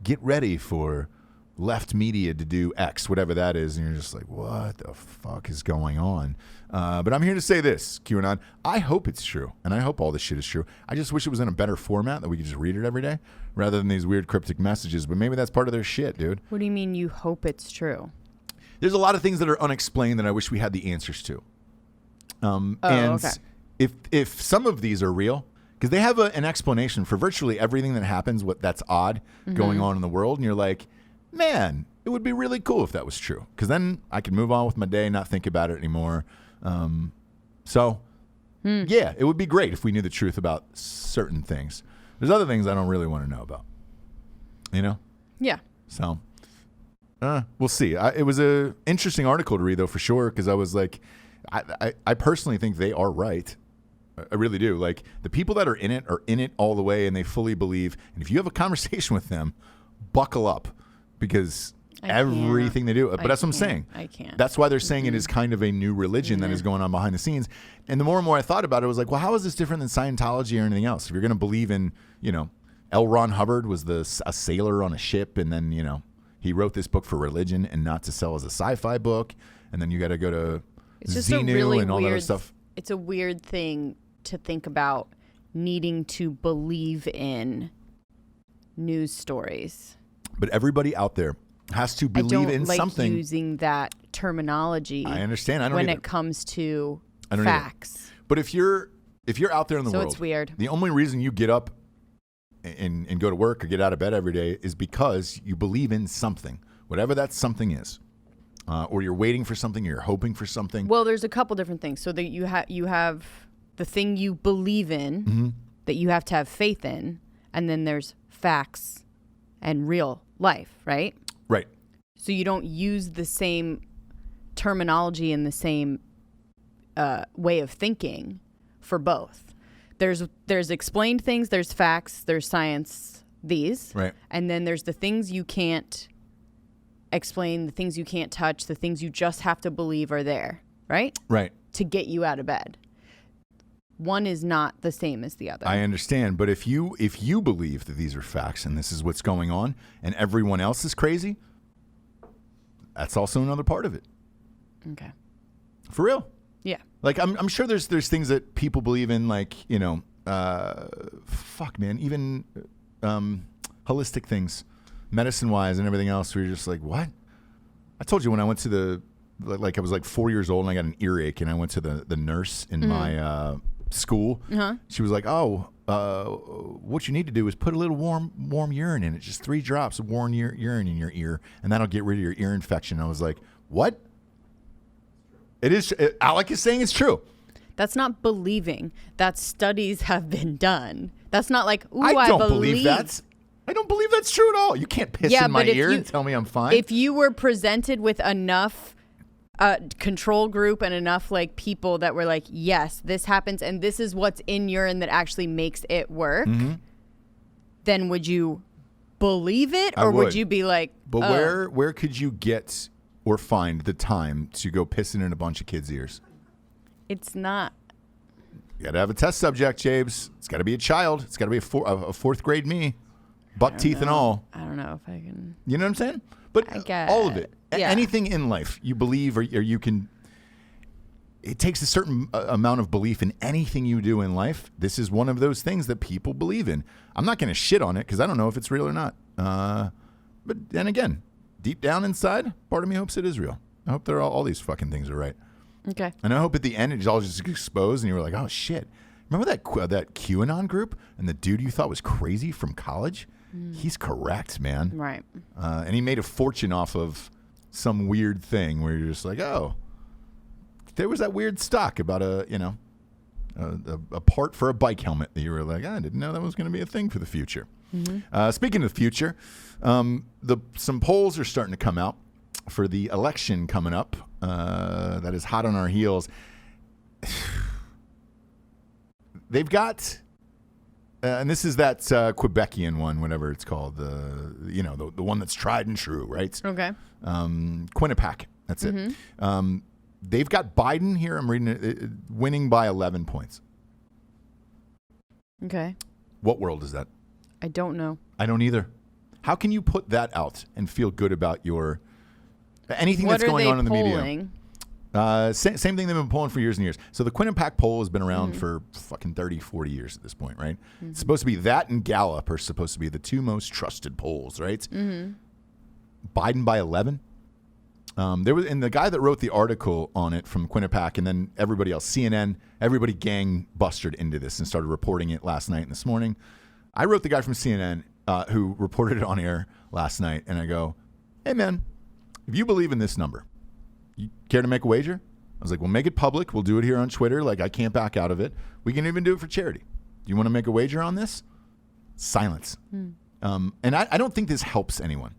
Get ready for left media to do X, whatever that is, and you're just like, what the fuck is going on? But I'm here to say this, QAnon. I hope it's true, and I hope all this shit is true. I just wish it was in a better format that we could just read it every day, rather than these weird cryptic messages. But maybe that's part of their shit, dude. What do you mean you hope it's true? There's a lot of things that are unexplained that I wish we had the answers to. Okay. If some of these are real, because they have an explanation for virtually everything that happens, that's odd going on in the world, and you're like, man, it would be really cool if that was true, because then I could move on with my day, not think about it anymore. Yeah, it would be great if we knew the truth about certain things. There's other things I don't really want to know about, Yeah. So we'll see. It was an interesting article to read, though, for sure, because I was like, I personally think they are right. I really do. Like, the people that are in it all the way, and they fully believe. And if you have a conversation with them, buckle up. Because everything they do. But that's what I'm saying. I can't. That's why they're saying it is kind of a new religion that is going on behind the scenes. And the more and more I thought about it, I was like, well, how is this different than Scientology or anything else? If you're going to believe in, L. Ron Hubbard was a sailor on a ship, and then, he wrote this book for religion and not to sell as a sci-fi book. And then you got to go to Xenu and all that other stuff. It's a weird thing to think about needing to believe in news stories. But everybody out there has to believe in like something. Using that terminology. I understand. I don't when either. it comes to facts. But if you're out there in the world, so it's weird. The only reason you get up and go to work or get out of bed every day is because you believe in something, whatever that something is, or you're waiting for something, or you're hoping for something. Well, there's a couple different things. So that you have the thing you believe in that you have to have faith in, and then there's facts and real life, right? Right. So you don't use the same terminology and the same way of thinking for both. There's explained things, there's facts, there's science, right. And then there's the things you can't explain, the things you can't touch, the things you just have to believe are there, right? Right. To get you out of bed. One is not the same as the other. I understand, but if you believe that these are facts and this is what's going on and everyone else is crazy, that's also another part of it. Okay. For real. Yeah. Like I'm sure there's things that people believe in, like, even holistic things, medicine wise and everything else, where you're just like, what? I told you when I went to I was like 4 years old and I got an earache and I went to the nurse in my school. She was like, what you need to do is put a little warm urine in it, just 3 drops of warm urine in your ear, and that'll get rid of your ear infection. I was like, what? It is. Alec is saying it's true. That's not believing. That's studies have been done. That's not like, ooh, I don't believe that. I don't believe that's true at all. You can't piss in my ear and tell me I'm fine. If you were presented with enough control group and enough like people that were like, yes, this happens and this is what's in urine that actually makes it work, then would you believe it, or would you be like, but where could you get or find the time to go pissing in a bunch of kids' ears? It's not. You got to have a test subject, Jabes. It's got to be a child. It's got to be a fourth grade me, buck teeth and all. I don't know if I can. You know what I'm saying? But all of it, yeah. Anything in life you believe or you can. It takes a certain amount of belief in anything you do in life. This is one of those things that people believe in. I'm not going to shit on it because I don't know if it's real or not. But then again, deep down inside, part of me hopes it is real. I hope all these fucking things are right. Okay. And I hope at the end it's all just exposed and you were like, oh shit. Remember that QAnon group and the dude you thought was crazy from college? He's correct, man. Right. And he made a fortune off of some weird thing where you're just like, oh, there was that weird stock about a part for a bike helmet that you were like, I didn't know that was going to be a thing for the future. Speaking of the future, some polls are starting to come out for the election coming up. That is hot on our heels. They've got, and this is that Quebecian one, whatever it's called, the one that's tried and true, right? Okay. Quinnipiac, that's it. They've got Biden here. I'm reading it, winning by 11 points. Okay. What world is that? I don't know. I don't either. How can you put that out and feel good about anything that's going on in the media? Same thing they've been polling for years and years. So the Quinnipiac poll has been around for fucking 30, 40 years at this point, right? It's supposed to be that, and Gallup are supposed to be the two most trusted polls, right? Biden by 11. And the guy that wrote the article on it from Quinnipiac, and then everybody else, CNN, everybody gang busted into this and started reporting it last night and this morning. I wrote the guy from CNN who reported it on air last night, and I go, hey man, if you believe in this number, you care to make a wager? I was like, well, make it public. We'll do it here on Twitter. Like, I can't back out of it. We can even do it for charity. Do you want to make a wager on this? Silence. And I don't think this helps anyone.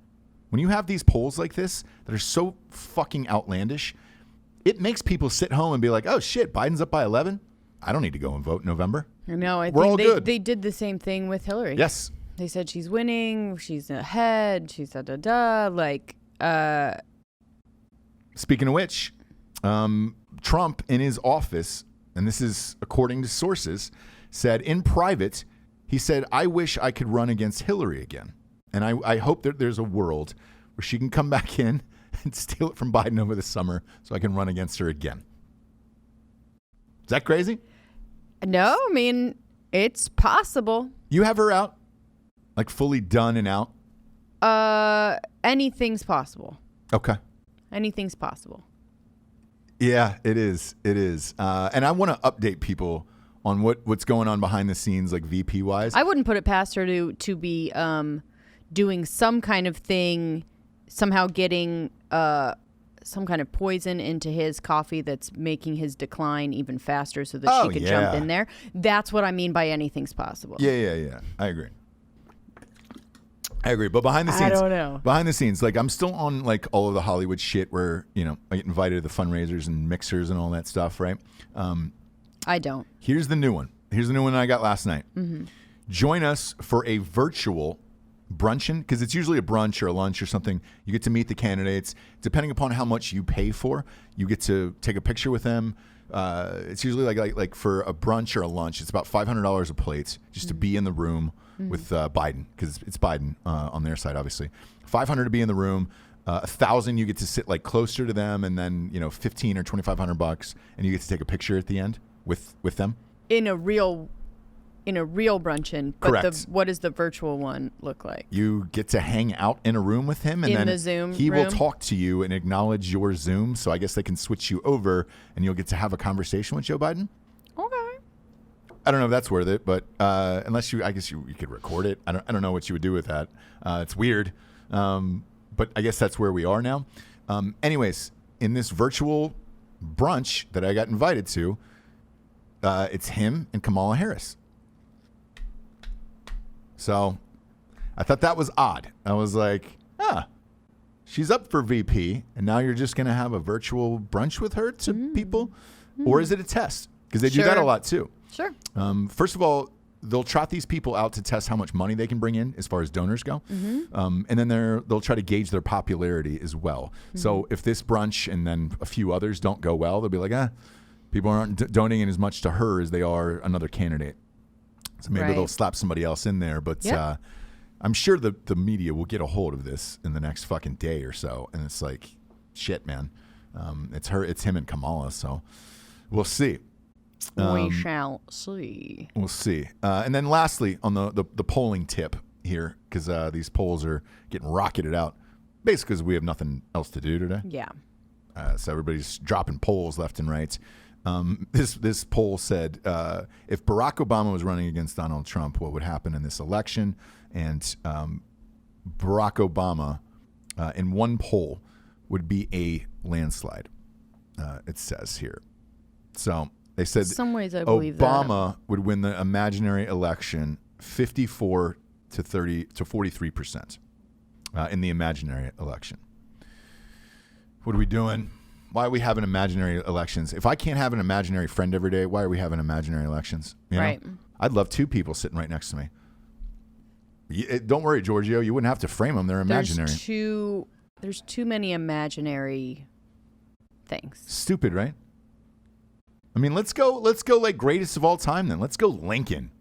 When you have these polls like this that are so fucking outlandish, it makes people sit home and be like, oh shit, Biden's up by 11. I don't need to go and vote in November. No, I We're all think good. they did the same thing with Hillary. Yes. They said she's winning, she's ahead, she's da-da-da. Like, Speaking of which, Trump in his office, and this is according to sources, said in private, he said, I wish I could run against Hillary again. And I hope that there's a world where she can come back in and steal it from Biden over the summer so I can run against her again. Is that crazy? No, I mean, it's possible. You have her out? Like fully done and out? Anything's possible. Okay. Anything's possible. Yeah, it is. It is. And I want to update people on what's going on behind the scenes, like VP wise. I wouldn't put it past her to be doing some kind of thing, somehow getting some kind of poison into his coffee that's making his decline even faster so that she could jump in there. That's what I mean by anything's possible. Yeah. I agree. But behind the scenes, I don't know. Behind the scenes, like I'm still on like all of the Hollywood shit where, you know, I get invited to the fundraisers and mixers and all that stuff, right? I don't. Here's the new one. Here's the new one I got last night. Mm-hmm. Join us for a virtual brunchin', because it's usually a brunch or a lunch or something. You get to meet the candidates. Depending upon how much you pay for, you get to take a picture with them. It's usually like for a brunch or a lunch, it's about $500 a plate just to be in the room with Biden, because it's Biden on their side, obviously. $500 to be in the room. $1,000 you get to sit like closer to them, and then $1,500 or $2,500, and you get to take a picture at the end with them in a real brunchin'. But Correct. What does the virtual one look like? You get to hang out in a room with him, and in then the Zoom he room? will talk to you and acknowledge your Zoom. So I guess they can switch you over, and you'll get to have a conversation with Joe Biden. Okay. I don't know if that's worth it, but unless I guess you could record it. I don't know what you would do with that. It's weird, but I guess that's where we are now. Anyways, in this virtual brunch that I got invited to, it's him and Kamala Harris. So I thought that was odd. I was like, she's up for VP, and now you're just going to have a virtual brunch with her to people? Or is it a test? Because they do that a lot too. Sure. First of all, they'll trot these people out to test how much money they can bring in as far as donors go. And then they'll try to gauge their popularity as well. So if this brunch and then a few others don't go well, they'll be like, people aren't donating as much to her as they are another candidate. So maybe they'll slap somebody else in there. But I'm sure the media will get a hold of this in the next fucking day or so. And it's like, shit, man. It's him and Kamala. So we'll see. We shall see. We'll see. And then lastly, on the polling tip here, because these polls are getting rocketed out, basically because we have nothing else to do today. Yeah. So everybody's dropping polls left and right. This poll said, if Barack Obama was running against Donald Trump, what would happen in this election? And Barack Obama, in one poll, would be a landslide, it says here. So they said in some ways I believe Obama would win the imaginary election 54 to 43% in the imaginary election. What are we doing? Why are we having imaginary elections? If I can't have an imaginary friend every day, why are we having imaginary elections? You know? I'd love two people sitting right next to me. Don't worry, Giorgio. You wouldn't have to frame them. They're imaginary. There's too many imaginary things. Stupid, right? I mean, let's go like greatest of all time then. Let's go Lincoln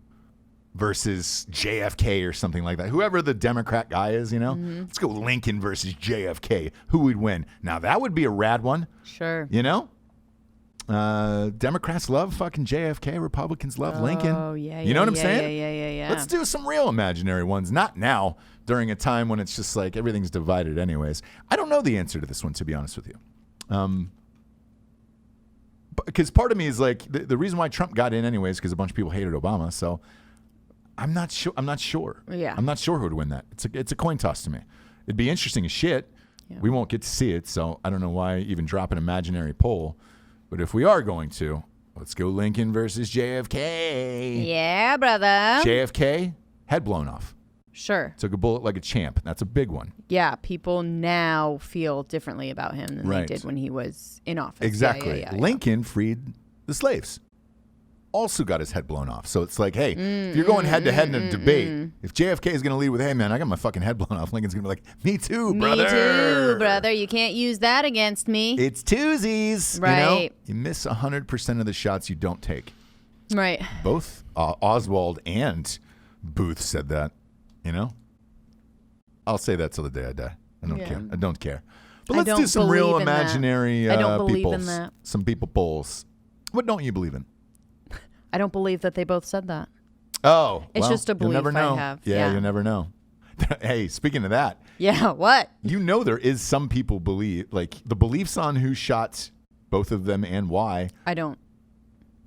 versus JFK or something like that. Whoever the Democrat guy is, Let's go Lincoln versus JFK. Who would win? Now, that would be a rad one. Sure. Democrats love fucking JFK. Republicans love Lincoln. Oh, yeah. You know what I'm saying? Yeah. Let's do some real imaginary ones. Not now, during a time when it's just like everything's divided anyways. I don't know the answer to this one, to be honest with you. Because part of me is like, the reason why Trump got in anyways, because a bunch of people hated Obama. So I'm not sure. Yeah. I'm not sure who would win that. It's a coin toss to me. It'd be interesting as shit. Yeah. We won't get to see it, so I don't know why even drop an imaginary poll. But if we are going to, let's go Lincoln versus JFK. Yeah, brother. JFK, head blown off. Sure. Took a bullet like a champ. That's a big one. Yeah, people now feel differently about him than they did when he was in office. Exactly. Yeah. Lincoln freed the slaves. also got his head blown off. So it's like, hey, if you're going head to head in a debate, if JFK is going to lead with, hey, man, I got my fucking head blown off, Lincoln's going to be like, me too, brother. Me too, brother. You can't use that against me. It's twosies. Right. You miss 100% of the shots you don't take. Right. Both Oswald and Booth said that, I'll say that till the day I die. I don't care. I don't care. But let's do some real imaginary I don't believe peoples. in that. Some people polls. What don't you believe in? I don't believe that they both said that. Oh, it's just a belief never know. I have. Yeah, you never know. Hey, speaking of that. Yeah, what? There is some people believe, like the beliefs on who shot both of them and why. I don't.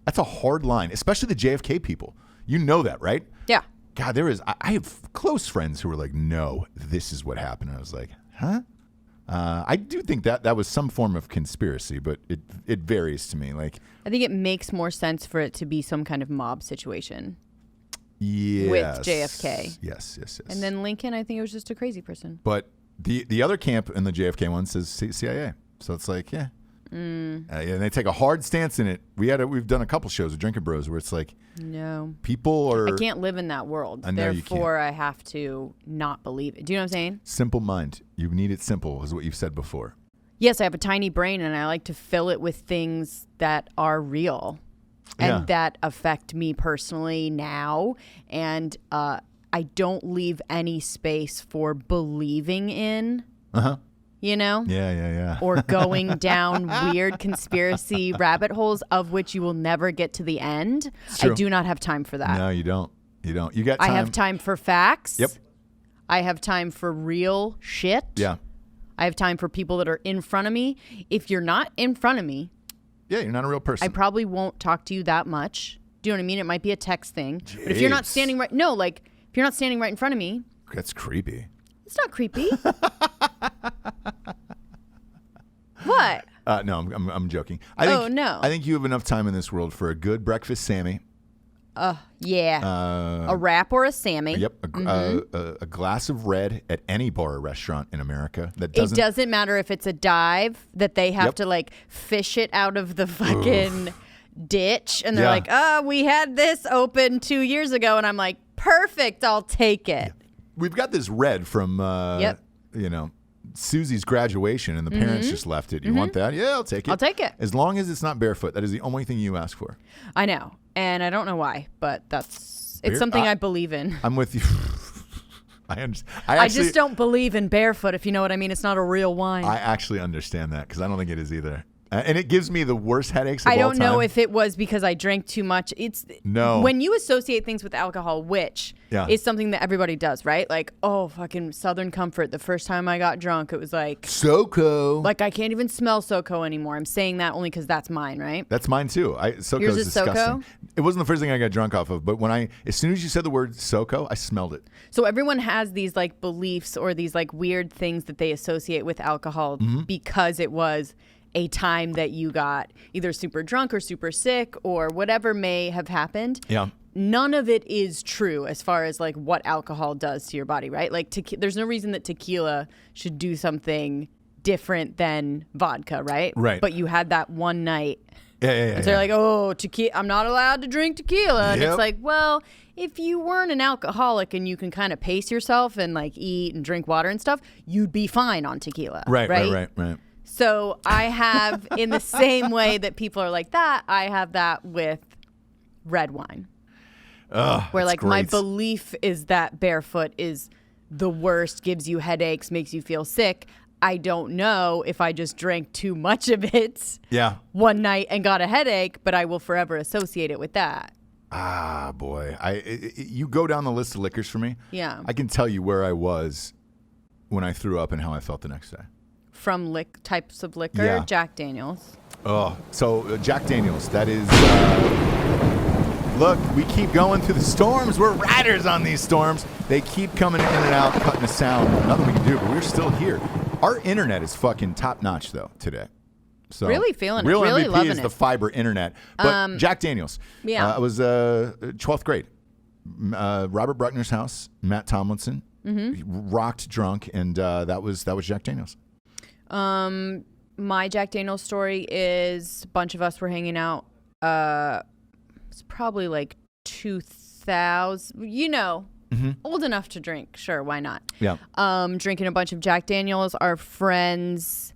That's a hard line, especially the JFK people. You know that, right? Yeah. God, there is. I have close friends who were like, no, this is what happened. And I was like, huh? I do think that was some form of conspiracy, but it varies to me. Like, I think it makes more sense for it to be some kind of mob situation. Yes. With JFK. Yes. And then Lincoln, I think it was just a crazy person. But the other camp in the JFK one says CIA. So it's like, yeah. And they take a hard stance in it. We've done a couple shows with Drinkin Bros where it's like, no, people are. I can't live in that world. I know you Therefore, can't. I have to not believe it. Do you know what I'm saying? Simple mind. You need it simple, is what you've said before. Yes, I have a tiny brain, and I like to fill it with things that are real and that affect me personally now. And I don't leave any space for believing in. Yeah. Or going down weird conspiracy rabbit holes of which you will never get to the end. I do not have time for that. No, you don't. You got time. I have time for facts. Yep. I have time for real shit. Yeah. I have time for people that are in front of me. If you're not in front of me, yeah, you're not a real person. I probably won't talk to you that much. Do you know what I mean? It might be a text thing. Jeez. But if you're not standing right, if you're not standing right in front of me, that's creepy. It's not creepy. What? No, I'm joking. No. I think you have enough time in this world for a good breakfast Sammy. Yeah. A wrap or a Sammy. Yep. A glass of red at any bar or restaurant in America. It doesn't matter if it's a dive that they have to like fish it out of the fucking ditch, and they're like, "Oh, we had this open 2 years ago," and I'm like, "Perfect, I'll take it." Yeah. We've got this red from Susie's graduation, and the parents just left it. You want that? Yeah, I'll take it. I'll take it. As long as it's not barefoot. That is the only thing you ask for. I know. And I don't know why, but it's something I believe in. I'm with you. I understand. I just don't believe in barefoot, if you know what I mean. It's not a real wine. I actually understand that because I don't think it is either. And it gives me the worst headaches of all time. I don't know if it was because I drank too much. No. When you associate things with alcohol, which is something that everybody does, right? Like, oh, fucking Southern Comfort. The first time I got drunk, it was like... SoCo. Like, I can't even smell SoCo anymore. I'm saying that only because that's mine, right? That's mine, too. SoCo is disgusting. SoCo? It wasn't the first thing I got drunk off of, but as soon as you said the word SoCo, I smelled it. So everyone has these, like, beliefs or these, like, weird things that they associate with alcohol because it was... a time that you got either super drunk or super sick or whatever may have happened. Yeah. None of it is true as far as like what alcohol does to your body, right? Like there's no reason that tequila should do something different than vodka, right? Right. But you had that one night. Yeah. And so they're like, oh, tequila, I'm not allowed to drink tequila. And it's like, well, if you weren't an alcoholic and you can kind of pace yourself and like eat and drink water and stuff, you'd be fine on tequila. Right. So I have, in the same way that people are like that, I have that with red wine. Where like my belief is that barefoot is the worst, gives you headaches, makes you feel sick. I don't know if I just drank too much of it one night and got a headache, but I will forever associate it with that. Ah, boy. You go down the list of liquors for me. Yeah. I can tell you where I was when I threw up and how I felt the next day. From types of liquor, Jack Daniels. Oh, so Jack Daniels, that is, look, we keep going through the storms. We're riders on these storms. They keep coming in and out, cutting the sound. Nothing we can do, but we're still here. Our internet is fucking top notch, though, today. So really feeling it, real really MVP loving is it. The fiber internet. But Jack Daniels, I was 12th grade. Robert Bruckner's house, Matt Tomlinson, rocked drunk, and that was Jack Daniels. My Jack Daniels story is a bunch of us were hanging out It's probably like 2000, you know, old enough to drink. Sure, why not? Yeah. Drinking a bunch of Jack Daniels. Our friends,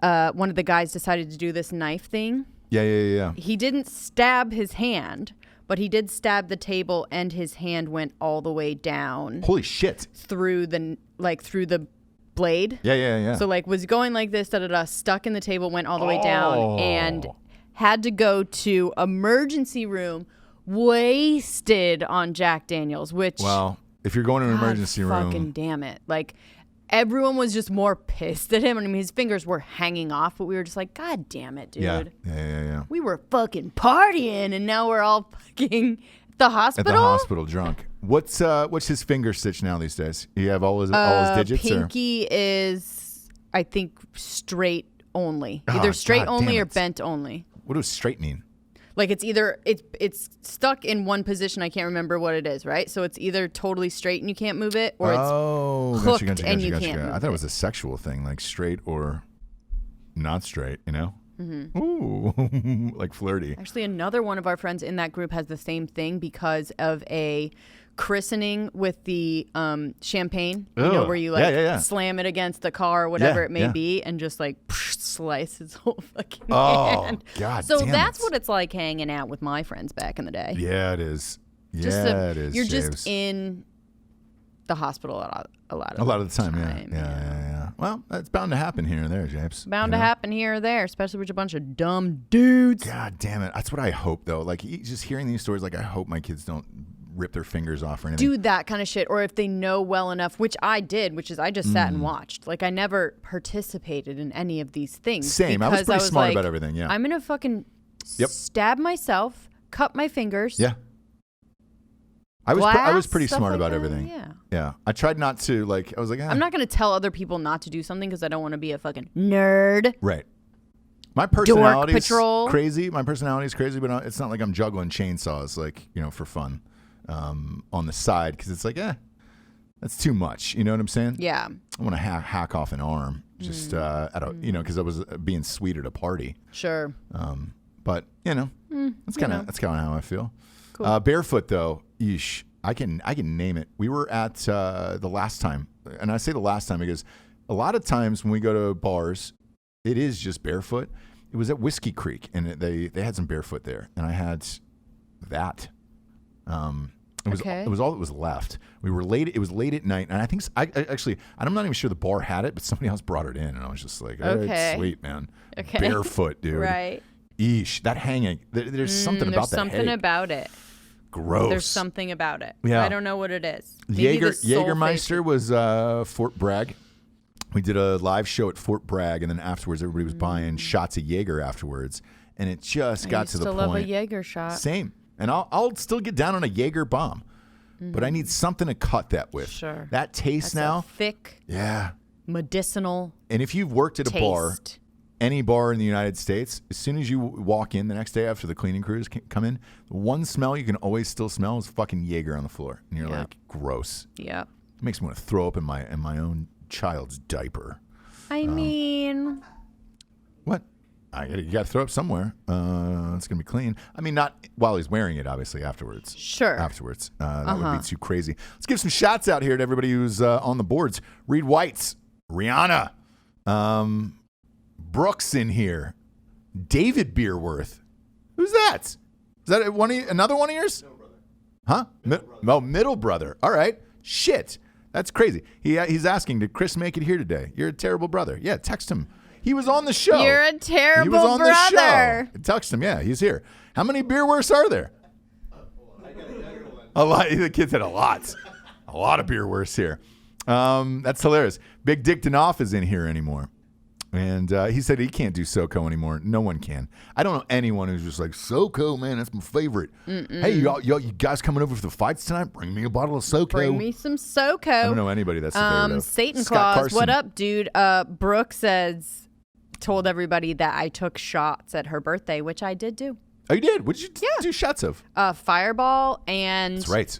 one of the guys decided to do this knife thing. Yeah. He didn't stab his hand, but he did stab the table, and his hand went all the way down. Holy shit. Through the blade. Yeah. So like was going like this, stuck in the table, went all the way down, and had to go to emergency room, wasted on Jack Daniels, which well, if you're going to an emergency room, fucking damn it, like everyone was just more pissed at him. I mean, his fingers were hanging off, but we were just like, God damn it, dude. Yeah. We were fucking partying, and now we're all fucking at the hospital. At the hospital, drunk. What's his finger stitch now these days? You have all his digits. Pinky is, I think, straight only, either straight only or bent only. What does straight mean? Like it's stuck in one position. I can't remember what it is, right? So it's either totally straight and you can't move it, or it's hooked and you can't move it. I thought it was a sexual thing, like straight or not straight, you know? Mm-hmm. Ooh, like flirty. Actually, another one of our friends in that group has the same thing because of a christening with the champagne, you know, where you like slam it against the car or whatever it may be, and just like slice his whole fucking hand. God so damn that's it. what it's like hanging out with my friends back in the day. Yeah, it is. It is. You're James. just in the hospital a lot of the time. Yeah. Well, that's bound to happen here and there, James. Bound to happen here or there, especially with a bunch of dumb dudes. God damn it. That's what I hope, though. Like, just hearing these stories, like, I hope my kids don't rip their fingers off or anything. Do that kind of shit. Or if they know well enough, which I did, which is I just sat and watched. Like, I never participated in any of these things. Same. I was pretty smart about everything, yeah. I'm going to fucking stab myself, cut my fingers. Yeah. I was pretty smart about everything. Yeah. I tried not to, like, I was like, I'm not going to tell other people not to do something because I don't want to be a fucking nerd. Right. My personality is patrol. crazy. My personality is crazy, but it's not like I'm juggling chainsaws, like, you know, for fun on the side, because it's like, that's too much. You know what I'm saying? Yeah. I want to hack off an arm just, because I was being sweet at a party. Sure. But, you know, that's kind of how I feel. Cool. Barefoot, though, yeesh, I can name it. We were at the last time, and I say the last time because a lot of times when we go to bars, it is just barefoot. It was at Whiskey Creek, and they had some barefoot there, and I had that. It was all that was left. We were late. It was late at night, and I think I'm not even sure the bar had it, but somebody else brought it in, and I was just like, all right, sweet, man. Okay. Barefoot, dude. Right. Eesh, that hanging. There's something about that. There's something about it. Gross. There's something about it. Yeah. I don't know what it is. Maybe Jägermeister was Fort Bragg. We did a live show at Fort Bragg, and then afterwards, everybody was buying shots of Jaeger afterwards, and it just got to the point. I love a Jaeger shot. Same, and I'll still get down on a Jaeger bomb, but I need something to cut that with. Sure. That taste That's now, a thick, medicinal. And if you've worked at a bar, any bar in the United States, as soon as you walk in the next day after the cleaning crews come in, the one smell you can always still smell is fucking Jaeger on the floor, and you're like, gross. Yeah. It makes me want to throw up in my own child's diaper. I mean, what? You got to throw up somewhere. It's gonna be clean. I mean, not while he's wearing it, obviously. Afterwards. Sure. Afterwards, that would be too crazy. Let's give some shouts out here to everybody who's on the boards. Reid Whites, Rihanna, Brooks in here, David Beerworth. Who's that? Is that another one of yours? Middle brother. Middle brother. All right. Shit. That's crazy. He's asking, did Chris make it here today? You're a terrible brother. Yeah, text him. He was on the show. You're a terrible brother. He was on brother. the show. Text him. Yeah, he's here. How many Beerworths are there? A lot. The kids had a lot. A lot of Beerworths here. That's hilarious. Big Dick Danoff is in here anymore. And he said he can't do SoCo anymore. No one can. I don't know anyone who's just like, SoCo, man, that's my favorite. Hey, you guys coming over for the fights tonight? Bring me a bottle of SoCo. Bring me some SoCo. I don't know anybody that's the favorite of. Satan Scott Claus, Carson. what up, dude? Brooke told everybody that I took shots at her birthday, which I did do. Oh, you did? What did you do shots of? Fireball and That's right.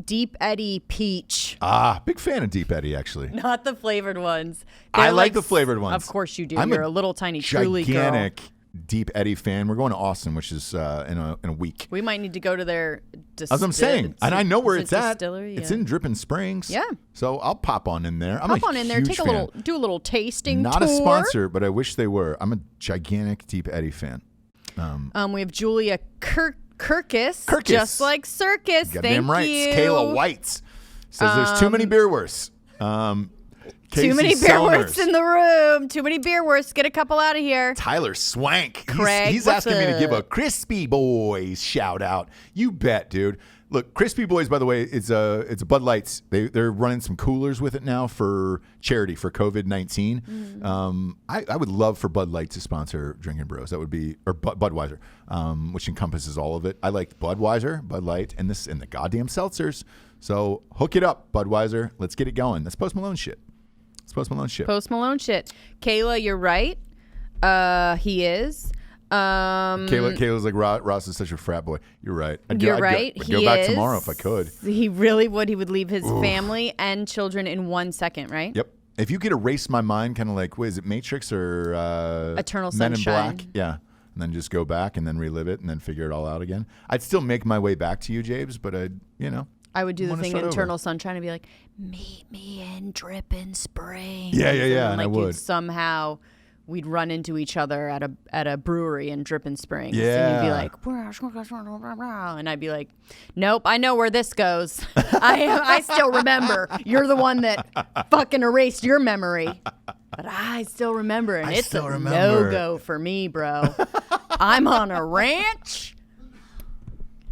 Deep Eddy Peach. Big fan of Deep Eddy, actually. Not the flavored ones. I like the flavored ones. Of course you do. You're a little tiny truly girl. Gigantic Deep Eddy fan. We're going to Austin, which is in a week. We might need to go to their As I'm saying, and I know where it's at. Distillery? It's in Drippin Springs. Yeah. So I'll pop on in there. Pop on in there, take a little, do a little tasting Not tour. a sponsor, but I wish they were. I'm a gigantic Deep Eddy fan. We have Julia Kirkus, just like Circus. Goddamn Thank right. you. Kayla Whites says there's too many beerworths. Too many beerworths in the room. Too many beerworths. Get a couple out of here. Tyler Swank. Craig, he's asking me to give a Crispy Boys shout out. You bet, dude. Look, Crispy Boys, by the way, it's a Bud Lights. They're running some coolers with it now for charity for COVID-19. I would love for Bud Light to sponsor Drinkin Bros. That would be, or Budweiser, which encompasses all of it. I like Budweiser, Bud Light, and the goddamn seltzers. So hook it up, Budweiser. Let's get it going. That's Post Malone shit. It's Post Malone shit. Post Malone shit. Kayla, you're right. He is. Kayla's like, Ross is such a frat boy. You're right. I'd You're right. I'd go back tomorrow if I could. He really would. He would leave his family and children in 1 second, right? Yep. If you could erase my mind, kind of like, what is it, Matrix or Eternal Men Sunshine? in Black? Yeah. And then just go back and then relive it and then figure it all out again. I'd still make my way back to you, James, but I would do the thing in Eternal over. Sunshine and be like, meet me in Drippin Springs. Yeah. And I would. We'd run into each other at a brewery in Drippin Springs. Yeah. And you'd be like, and I'd be like, nope, I know where this goes. I still remember. You're the one that fucking erased your memory. But I still remember, and it's a no-go for me, bro. I'm on a ranch.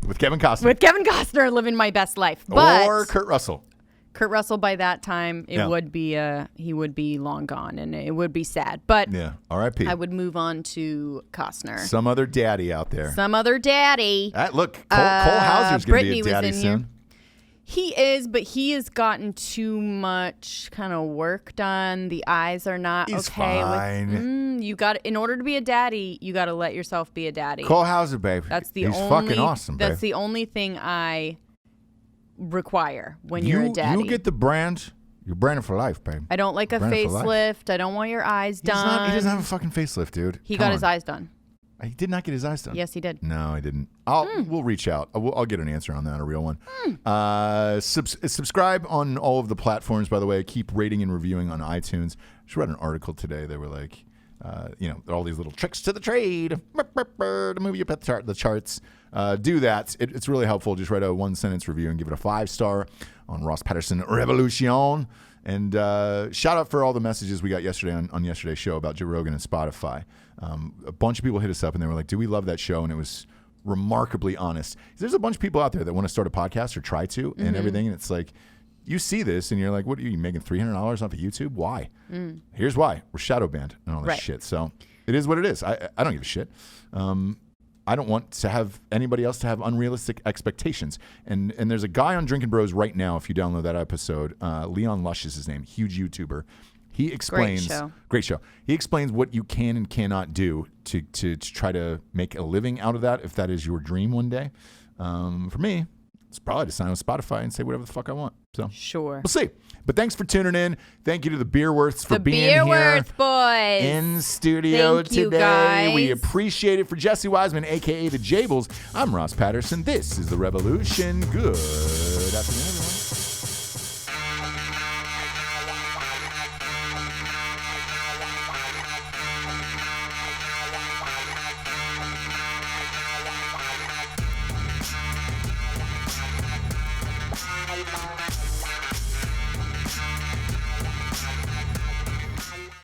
With Kevin Costner. Living my best life. But or Kurt Russell. Kurt Russell, by that time, he would be long gone, and it would be sad. But yeah, R.I.P. I would move on to Costner. Some other daddy out there. Some other daddy. Look, Cole Hauser's going to be a Brittany was daddy in soon. here. He is, but he has gotten too much kind of work done. The eyes are not He's okay. fine. In order to be a daddy, you got to let yourself be a daddy. Cole Hauser, baby. He's fucking awesome, babe. That's the only thing I require when you're a daddy. You get the brand. You're branded for life, babe. I don't like a facelift. I don't want your eyes done. He doesn't have a fucking facelift, dude. He got his eyes done. He did not get his eyes done. Yes, he did. No, he didn't. We'll reach out. I'll get an answer on that, a real one. Subscribe on all of the platforms, by the way. Keep rating and reviewing on iTunes. I just read an article today. They were like, all these little tricks to the trade to move you up the charts. Do that. It's really helpful. Just write a 1-sentence review and give it a 5-star on Ross Patterson Revolution. And shout out for all the messages we got yesterday on yesterday's show about Joe Rogan and Spotify. A bunch of people hit us up and they were like, do we love that show? And it was remarkably honest. There's a bunch of people out there that want to start a podcast or try to and everything. And it's like, you see this and you're like, what are you making $300 off of YouTube? Why? Here's why. We're shadow banned and all this shit. So it is what it is. I don't give a shit. I don't want to have anybody else to have unrealistic expectations. And there's a guy on Drinkin Bros right now, if you download that episode, Leon Lush is his name, huge YouTuber. He explains, great show. He explains what you can and cannot do to try to make a living out of that, if that is your dream one day. For me, it's probably to sign with Spotify and say whatever the fuck I want. So sure, we'll see. But thanks for tuning in. Thank you to the Beerworths for being here. The Beerworth boys in studio Thank you, today. guys. We appreciate it. For Jesse Wiseman, a.k.a. The Jables, I'm Ross Patterson. This is The Revolution. Good afternoon,